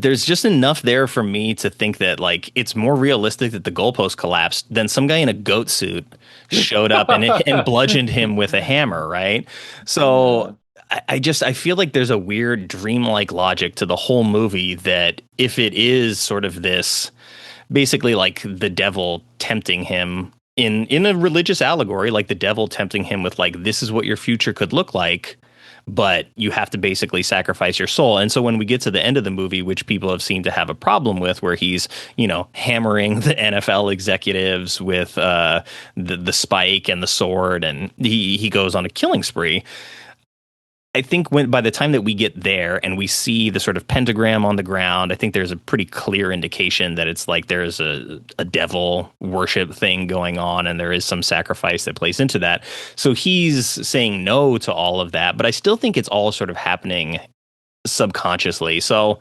just enough there for me to think that like it's more realistic that the goalpost collapsed than some guy in a goat suit showed up and bludgeoned him with a hammer, right? So I feel like there's a weird dreamlike logic to the whole movie, that if it is sort of this basically like the devil tempting him in a religious allegory, like the devil tempting him with like, this is what your future could look like, but you have to basically sacrifice your soul. And so when we get to the end of the movie, which people have seemed to have a problem with, where he's, you know, hammering the NFL executives with the spike and the sword, and he goes on a killing spree. I think by the time that we get there and we see the sort of pentagram on the ground, I think there's a pretty clear indication that it's like there's a devil worship thing going on, and there is some sacrifice that plays into that. So he's saying no to all of that, but I still think it's all sort of happening subconsciously. So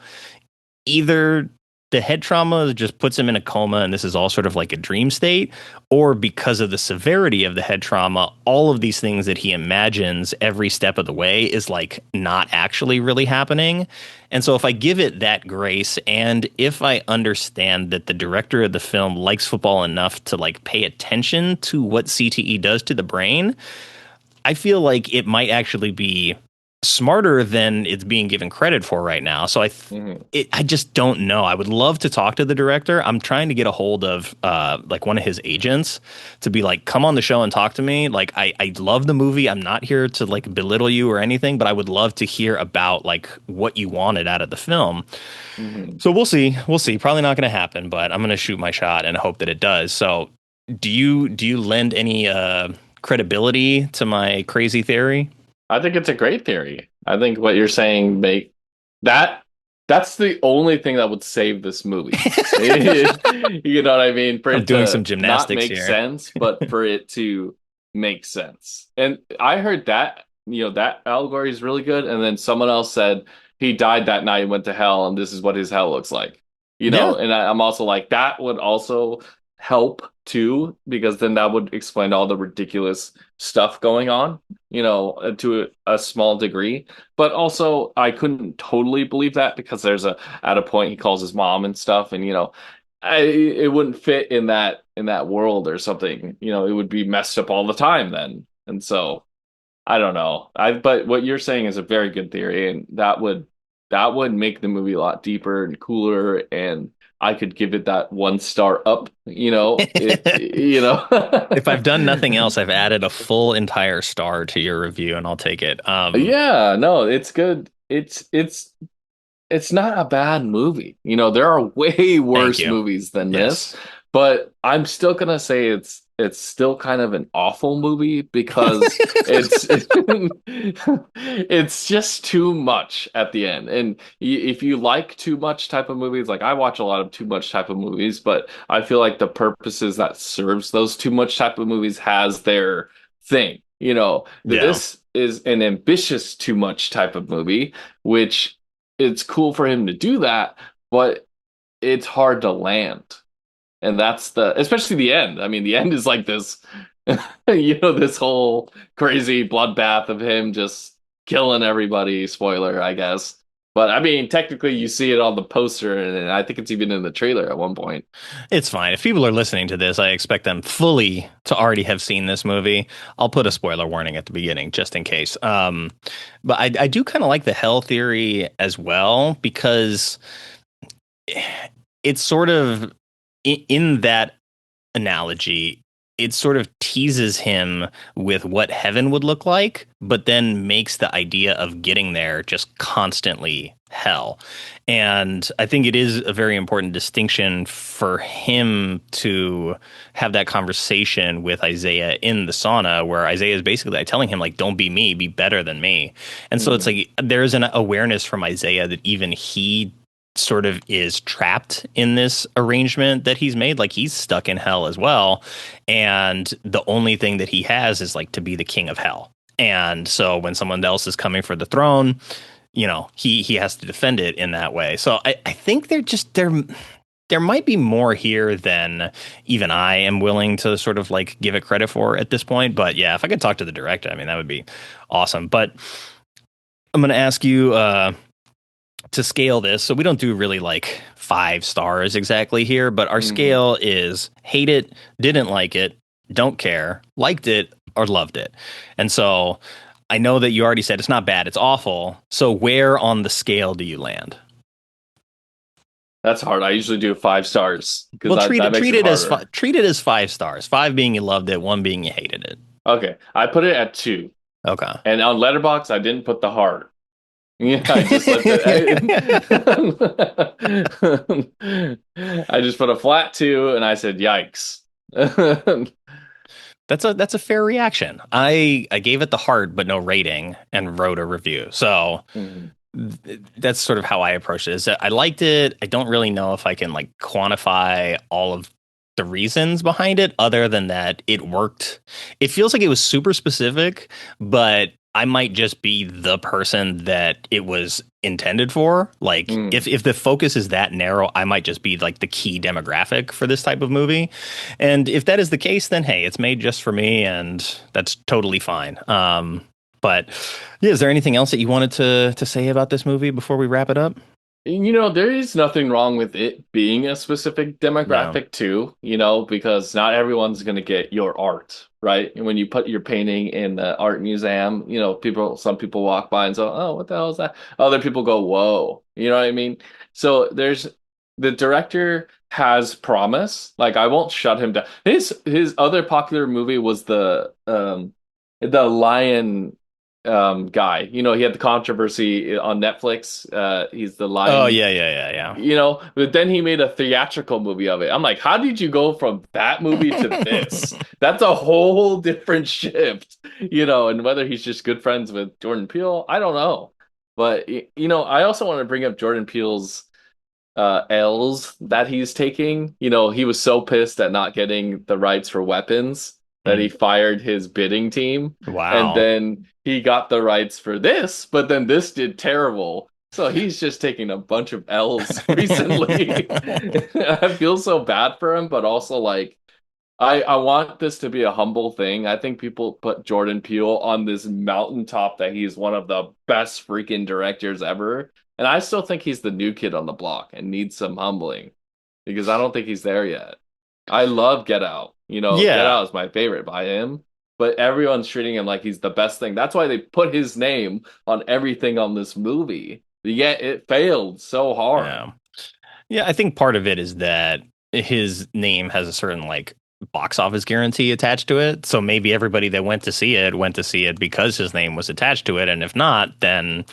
either the head trauma just puts him in a coma and this is all sort of like a dream state, or because of the severity of the head trauma, all of these things that he imagines every step of the way is like not actually really happening. And so if I give it that grace, and if I understand that the director of the film likes football enough to like pay attention to what CTE does to the brain, I feel like it might actually be smarter than it's being given credit for right now. So I just don't know. I would love to talk to the director. I'm trying to get a hold of like one of his agents to be like, come on the show and talk to me. Like I love the movie. I'm not here to like belittle you or anything, but I would love to hear about like what you wanted out of the film. So we'll see. Probably not going to happen, but I'm going to shoot my shot and hope that it does. So do you lend any credibility to my crazy theory? I think it's a great theory. I think what you're saying that's the only thing that would save this movie. You know what I mean? For I'm it doing to some gymnastics not make here. sense, but for it to make sense. And I heard that, you know, that allegory is really good. And then someone else said he died that night and went to hell, and this is what his hell looks like. You know, Yeah. and I'm also like, that would also help too, because then that would explain all the ridiculous stuff going on, you know, to a small degree. But also, I couldn't totally believe that, because there's at a point he calls his mom and stuff, and you know, it wouldn't fit in that world or something. You know, it would be messed up all the time then. And so I don't know. But what you're saying is a very good theory, and that would make the movie a lot deeper and cooler, and I could give it that 1 star up, you know. If I've done nothing else, I've added a full entire star to your review, and I'll take it. Yeah, no, it's good. It's not a bad movie. You know, there are way Thank worse you. movies than this, Yes. but I'm still gonna say it's still kind of an awful movie because it's it's just too much at the end. And if you like too much type of movies, like I watch a lot of too much type of movies, but I feel like the purposes that serves those too much type of movies has their thing. You know, Yeah. this is an ambitious too much type of movie, which it's cool for him to do that, but it's hard to land. And that's especially the end. I mean, the end is like this, this whole crazy bloodbath of him just killing everybody. Spoiler, I guess. But I mean, technically, you see it on the poster, and I think it's even in the trailer at one point. It's fine. If people are listening to this, I expect them fully to already have seen this movie. I'll put a spoiler warning at the beginning just in case. But I do kind of like the hell theory as well because it's sort of in that analogy, it sort of teases him with what heaven would look like, but then makes the idea of getting there just constantly hell. And I think it is a very important distinction for him to have that conversation with Isaiah in the sauna, where Isaiah is basically like telling him, like, don't be me, be better than me. And so it's Mm. like there's an awareness from Isaiah that even he sort of is trapped in this arrangement that he's made. Like he's stuck in hell as well. And the only thing that he has is like to be the king of hell. And so when someone else is coming for the throne, he has to defend it in that way. So I think there might be more here than even I am willing to sort of like give it credit for at this point. But yeah, if I could talk to the director, I mean, that would be awesome. But I'm going to ask you, to scale this, so we don't do really like 5 stars exactly here, but our Mhm. scale is hate it, didn't like it, don't care, liked it, or loved it. And so I know that you already said it's not bad, it's awful. So where on the scale do you land? That's hard. I usually do 5 stars because Well, that makes treat it it as harder. treat it as 5 stars. 5 being you loved it, 1 being you hated it. Okay, I put it at 2, Okay. and on Letterbox, I didn't put the heart. Yeah, I just let the I just put a flat 2 and I said yikes. That's a fair reaction. I gave it the heart but no rating and wrote a review. So Mhm. that's sort of how I approached it. Is that I liked it. I don't really know if I can like quantify all of the reasons behind it, other than that it worked. It feels like it was super specific, but I might just be the person that it was intended for. Like Mm. if the focus is that narrow, I might just be like the key demographic for this type of movie. And if that is the case, then hey, it's made just for me, and that's totally fine. But yeah, is there anything else that you wanted to say about this movie before we wrap it up? You know, there is nothing wrong with it being a specific No. demographic too, because not everyone's going to get your art, right? And when you put your painting in the art museum, some people walk by and say, "Oh, what the hell is that?" Other people go, "Whoa." You know what I mean? So the director has promise. Like I won't shut him down. His other popular movie was the Lion guy. You know, he had the controversy on Netflix. He's the Oh Lion, yeah, yeah, yeah, but then he made a theatrical movie of it. I'm like, how did you go from that movie to this? yeah. That's a whole different shift, and whether he's just good friends with Jordan Peele, I don't know. But I also want to bring up Jordan Peele's L's that he's taking. You know, he was so pissed at not getting the rights for weapons that he Mm. fired his bidding team. And Wow. then he got the rights for this, but then this did terrible. So he's just taking a bunch of L's recently. I feel so bad for him, but also like I want this to be a humble thing. I think people put Jordan Peele on this mountaintop that he's one of the best freaking directors ever. And I still think he's the new kid on the block and needs some humbling. because I don't think he's there yet. I love Get Out. Get Yeah. Out is my favorite by him, but everyone's treating him like he's the best thing. That's why they put his name on everything on this movie. Yet it failed so hard. Yeah. Yeah, I think part of it is that his name has a certain like box office guarantee attached to it. So maybe everybody that went to see it because his name was attached to it. And if not, then,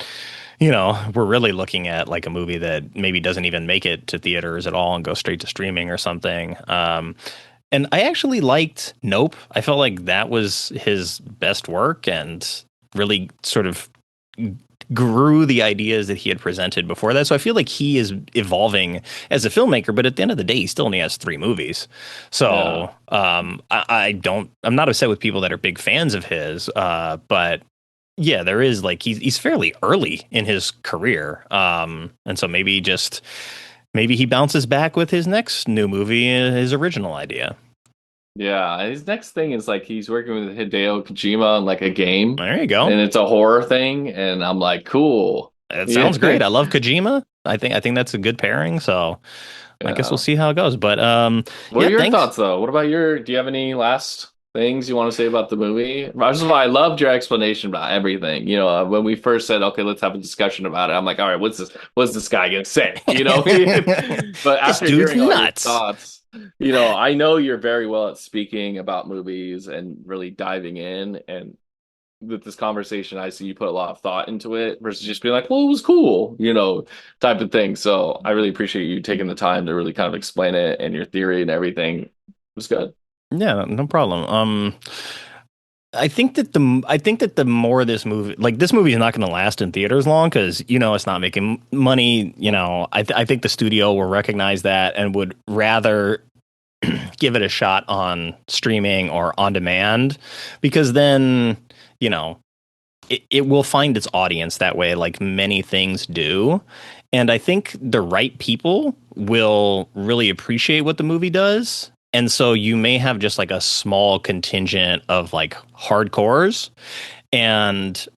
we're really looking at like a movie that maybe doesn't even make it to theaters at all and go straight to streaming or something. And I actually liked Nope. I felt like that was his best work and really sort of grew the ideas that he had presented before that. So I feel like he is evolving as a filmmaker, but at the end of the day, he still only has 3 movies. So I'm not upset with people that are big fans of his, but yeah, there is like he's fairly early in his career, and so maybe he bounces back with his next new movie, his original idea. Yeah, his next thing is like he's working with Hideo Kojima on like a game, There you go. and it's a horror thing, and I'm like, cool. It Yeah. sounds great. I love Kojima. I think that's a good pairing. So I guess we'll Yeah. see how it goes. But What yeah, are your thanks. thoughts though? What about do you have any last things you want to say about the movie? First of all, I loved your explanation about everything. When we first said, okay, let's have a discussion about it, I'm like, all right, what's this guy gonna say? But This after dude's hearing all your nuts. thoughts, I know you're very well at speaking about movies and really diving in. And with this conversation, I see you put a lot of thought into it versus just being like, well, it was cool, type of thing. So I really appreciate you taking the time to really kind of explain it and your theory and everything. It was good. Yeah, no problem. I think that the more this movie is not going to last in theaters long because it's not making money. I think the studio will recognize that and would rather give it a shot on streaming or on demand because then it will find its audience that way, like many things do. And I think the right people will really appreciate what the movie does. And so you may have just like a small contingent of like hardcores. And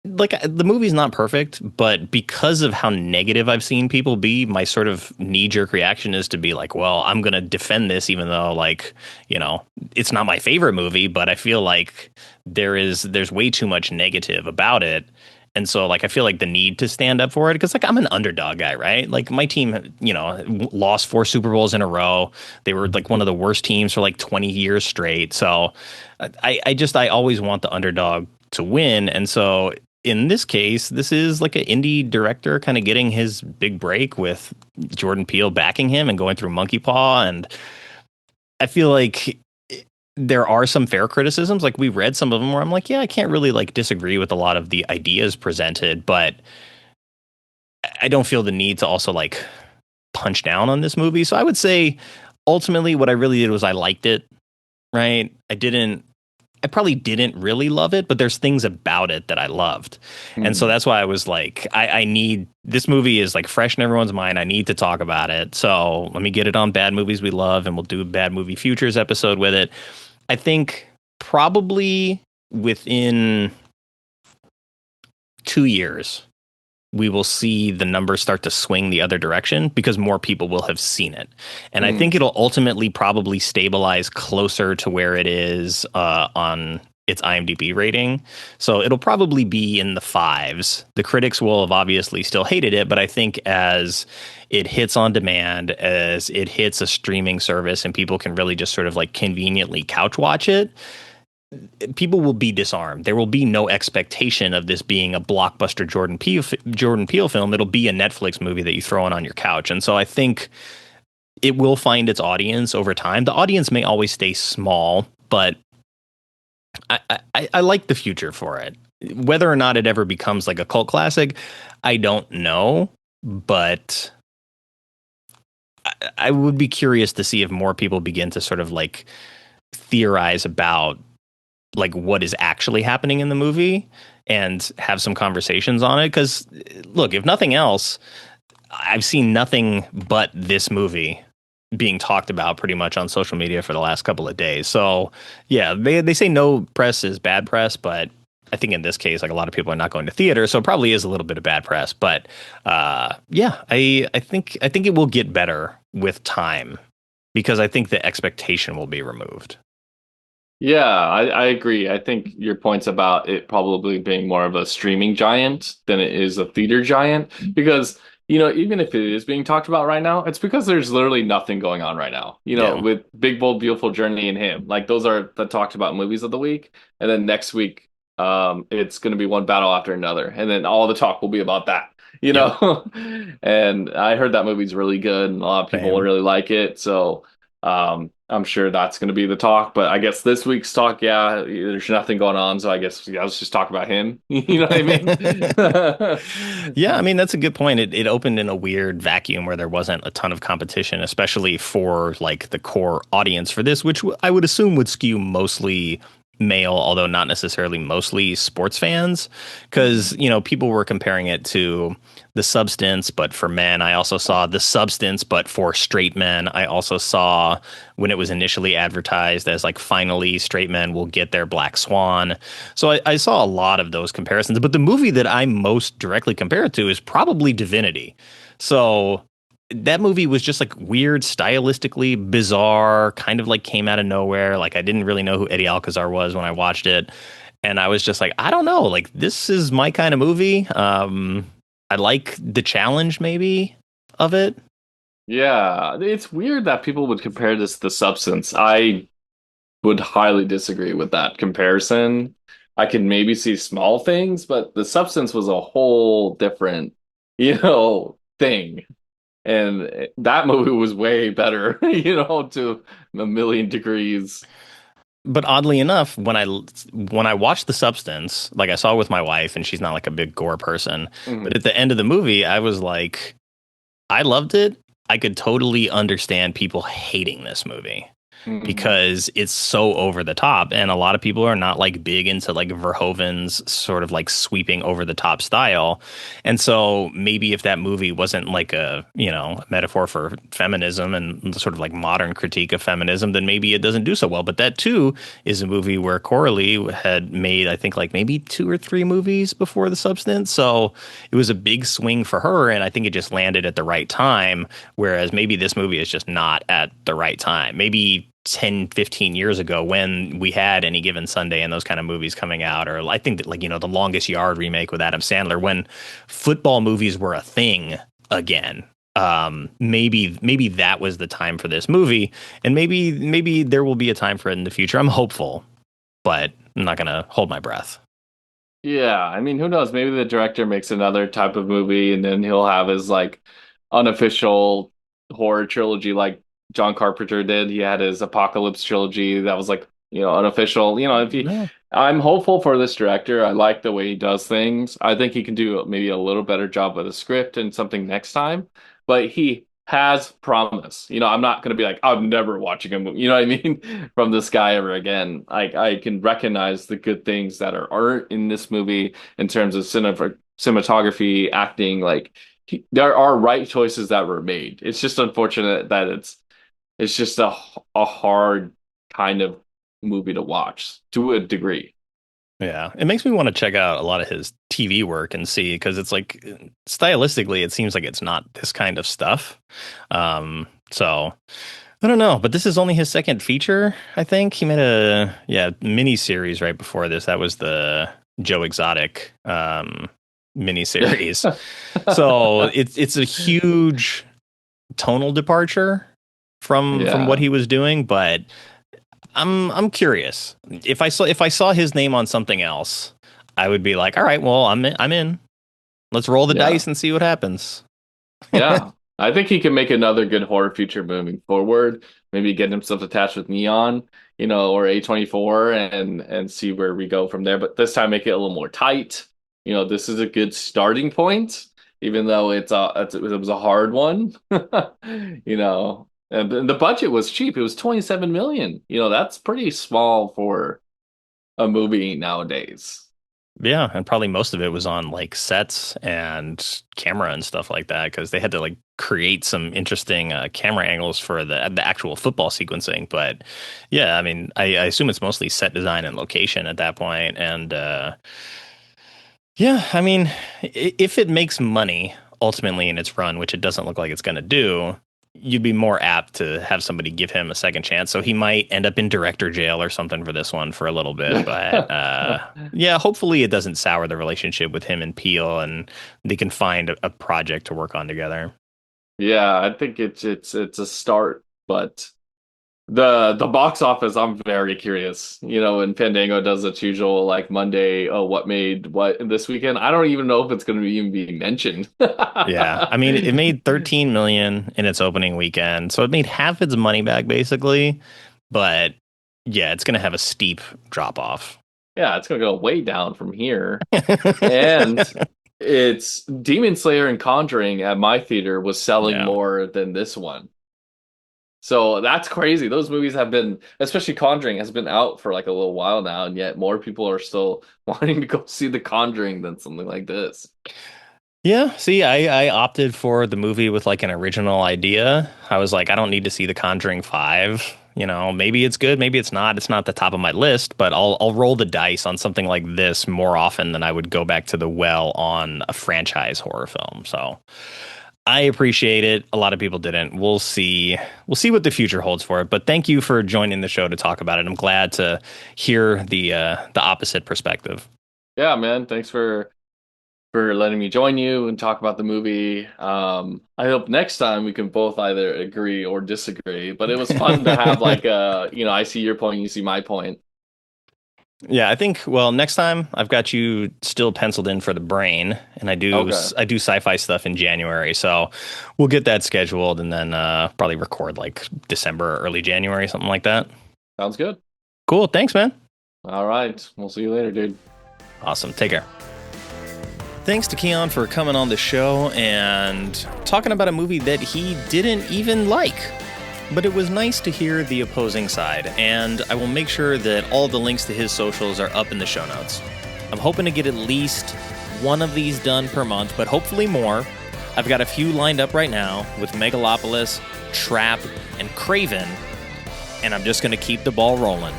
like the movie's not perfect, but because of how negative I've seen people be, my sort of knee jerk reaction is to be like, well, I'm going to defend this, even though like, it's not my favorite movie, but I feel like there's way too much negative about it. And so like, I feel like the need to stand up for it because like I'm an underdog guy, right? Like my team, lost 4 Super Bowls in a row. They were like one of the worst teams for like 20 years straight. So I always want the underdog to win. And so in this case, this is like an indie director kind of getting his big break with Jordan Peele backing him and going through Monkey Paw. And I feel like there are some fair criticisms. Like we read some of them where I'm like, yeah, I can't really like disagree with a lot of the ideas presented, but I don't feel the need to also like punch down on this movie. So I would say ultimately what I really did was I liked it, right? I probably didn't really love it, but there's things about it that I loved. And so that's why I was like, I need this movie is like fresh in everyone's mind. I need to talk about it. So let me get it on Bad Movies We Love, and we'll do a Bad Movie Futures episode with it. I think probably within 2 years, we will see the numbers start to swing the other direction because more people will have seen it. And I think it'll ultimately probably stabilize closer to where it is on its IMDb rating. So it'll probably be in the 5s. The critics will have obviously still hated it, but I think as it hits on demand, as it hits a streaming service and people can really just sort of like conveniently couch watch it, people will be disarmed. There will be no expectation of this being a blockbuster Jordan Peele film. It'll be a Netflix movie that you throw on your couch. And so I think it will find its audience over time. The audience may always stay small, but I like the future for it. Whether or not it ever becomes like a cult classic, I don't know, but I would be curious to see if more people begin to sort of like theorize about like what is actually happening in the movie and have some conversations on it. Because look, if nothing else, I've seen nothing but this movie being talked about pretty much on social media for the last couple of days. So yeah, they say no press is bad press, but I think in this case, like a lot of people are not going to theater, so it probably is a little bit of bad press. But yeah, I think it will get better with time because I think the expectation will be removed. Yeah, I agree. I think your points about it probably being more of a streaming giant than it is a theater giant, because, even if it is being talked about right now, it's because there's literally nothing going on right now. Yeah. With Big Bold Beautiful Journey and him, like those are the talked about movies of the week, and then next week, it's going to be one battle after another, and then all the talk will be about that. You Yep. know, and I heard that movie's really good, and a lot of people will Same. really like it. So. I'm sure that's going to be the talk, but I guess this week's talk, yeah, there's nothing going on, so I guess yeah, let's just talk about him. You know what I mean? Yeah, I mean that's a good point. It opened in a weird vacuum where there wasn't a ton of competition, especially for like the core audience for this, which I would assume would skew mostly male, although not necessarily mostly sports fans, because people were comparing it to The Substance, but for men. I also saw The Substance, but for straight men. I also saw when it was initially advertised as like finally straight men will get their Black Swan. So I saw a lot of those comparisons, but the movie that I most directly compare it to is probably Divinity. So that movie was just like weird, stylistically bizarre, kind of like came out of nowhere. Like I didn't really know who Eddie Alcazar was when I watched it. And I was just like, I don't know, like this is my kind of movie. I like the challenge maybe of it. Yeah, it's weird that people would compare this to The Substance. I would highly disagree with that comparison. I can maybe see small things, but The Substance was a whole different, thing. And that movie was way better, to a million degrees. But oddly enough, when I watched The Substance, like I saw it with my wife, and she's not like a big gore person, but Mhm. at the end of the movie, I was like, I loved it. I could totally understand people hating this movie Mhm. because it's so over the top, and a lot of people are not like big into like Verhoeven's sort of like sweeping over the top style. And so maybe if that movie wasn't like a metaphor for feminism and sort of like modern critique of feminism, then maybe it doesn't do so well. But that too is a movie where Coralie had made, I think, like maybe 2 or 3 movies before The Substance. So it was a big swing for her, and I think it just landed at the right time. Whereas maybe this movie is just not at the right time. Maybe 10, 15 years ago when we had Any Given Sunday and those kind of movies coming out, or I think that like, The Longest Yard remake with Adam Sandler, when football movies were a thing again. Maybe that was the time for this movie, and maybe there will be a time for it in the future. I'm hopeful, but I'm not gonna hold my breath. Yeah, I mean, who knows? Maybe the director makes another type of movie and then he'll have his like unofficial horror trilogy like John Carpenter did. He had his Apocalypse trilogy that was like, unofficial. If he No. I'm hopeful for this director. I like the way he does things. I think he can do maybe a little better job with the script and something next time, but he has promise. I'm not going to be like, I'm never watching a movie, you know what I mean, from this guy ever again. I can recognize the good things that aren't in this movie in terms of cinematography, acting. Like there are right choices that were made. It's just unfortunate that it's just a hard kind of movie to watch to a degree. Yeah, it makes me want to check out a lot of his TV work and see because it's like stylistically, it seems like it's not this kind of stuff. So I don't know, but this is only his second feature. I think he made a mini series right before this. That was the Joe Exotic mini series. So it's a huge tonal departure from what Yeah. he was doing, but I'm curious. If I saw his name on something else, I would be like, all right, well, I'm in. Let's roll the Yeah. dice and see what happens. Yeah. I think he can make another good horror feature moving forward. Maybe get himself attached with Neon, or A24 and see where we go from there. But this time make it a little more tight. This is a good starting point, even though it was a hard one. And the budget was cheap. It was 27 million. That's pretty small for a movie nowadays. Yeah, and probably most of it was on like sets and camera and stuff like that because they had to like create some interesting camera angles for the actual football sequencing. But yeah, I mean, I assume it's mostly set design and location at that point. And yeah, I mean, if it makes money ultimately in its run, which it doesn't look like it's going to do, you'd be more apt to have somebody give him a second chance. So he might end up in director jail or something for this one for a little bit. But yeah, hopefully it doesn't sour the relationship with him and Peele, and they can find a project to work on together. Yeah, I think it's a start, but the box office, I'm very curious. When Fandango does its usual like Monday, oh, what made what this weekend? I don't even know if it's going to even be mentioned. Yeah, I mean, it made 13 million in its opening weekend, so it made half its money back basically. But yeah, it's going to have a steep drop off. Yeah, it's going to go way down from here. And it's Demon Slayer and Conjuring at my theater was selling more than this one. So that's crazy. Those movies have been, especially Conjuring, has been out for like a little while now, and yet more people are still wanting to go see The Conjuring than something like this. Yeah, see, I opted for the movie with like an original idea. I was like, I don't need to see The Conjuring 5. Maybe it's good, maybe it's not. It's not the top of my list, but I'll roll the dice on something like this more often than I would go back to the well on a franchise horror film. So I appreciate it. A lot of people didn't. We'll see what the future holds for it. But thank you for joining the show to talk about it. I'm glad to hear the opposite perspective. Yeah, man. Thanks for letting me join you and talk about the movie. I hope next time we can both either agree or disagree. But it was fun to have like I see your point, you see my point. Yeah, I think, well, next time I've got you still penciled in for The Brain, and I do sci-fi stuff in January, so we'll get that scheduled and then probably record like December or early January, something like that. Sounds good. Cool. Thanks, man. All right. We'll see you later, dude. Awesome. Take care. Thanks to Keon for coming on the show and talking about a movie that he didn't even like. But it was nice to hear the opposing side, and I will make sure that all the links to his socials are up in the show notes. I'm hoping to get at least one of these done per month, but hopefully more. I've got a few lined up right now with Megalopolis, Trap, and Craven, and I'm just going to keep the ball rolling.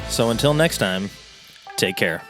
So until next time, take care.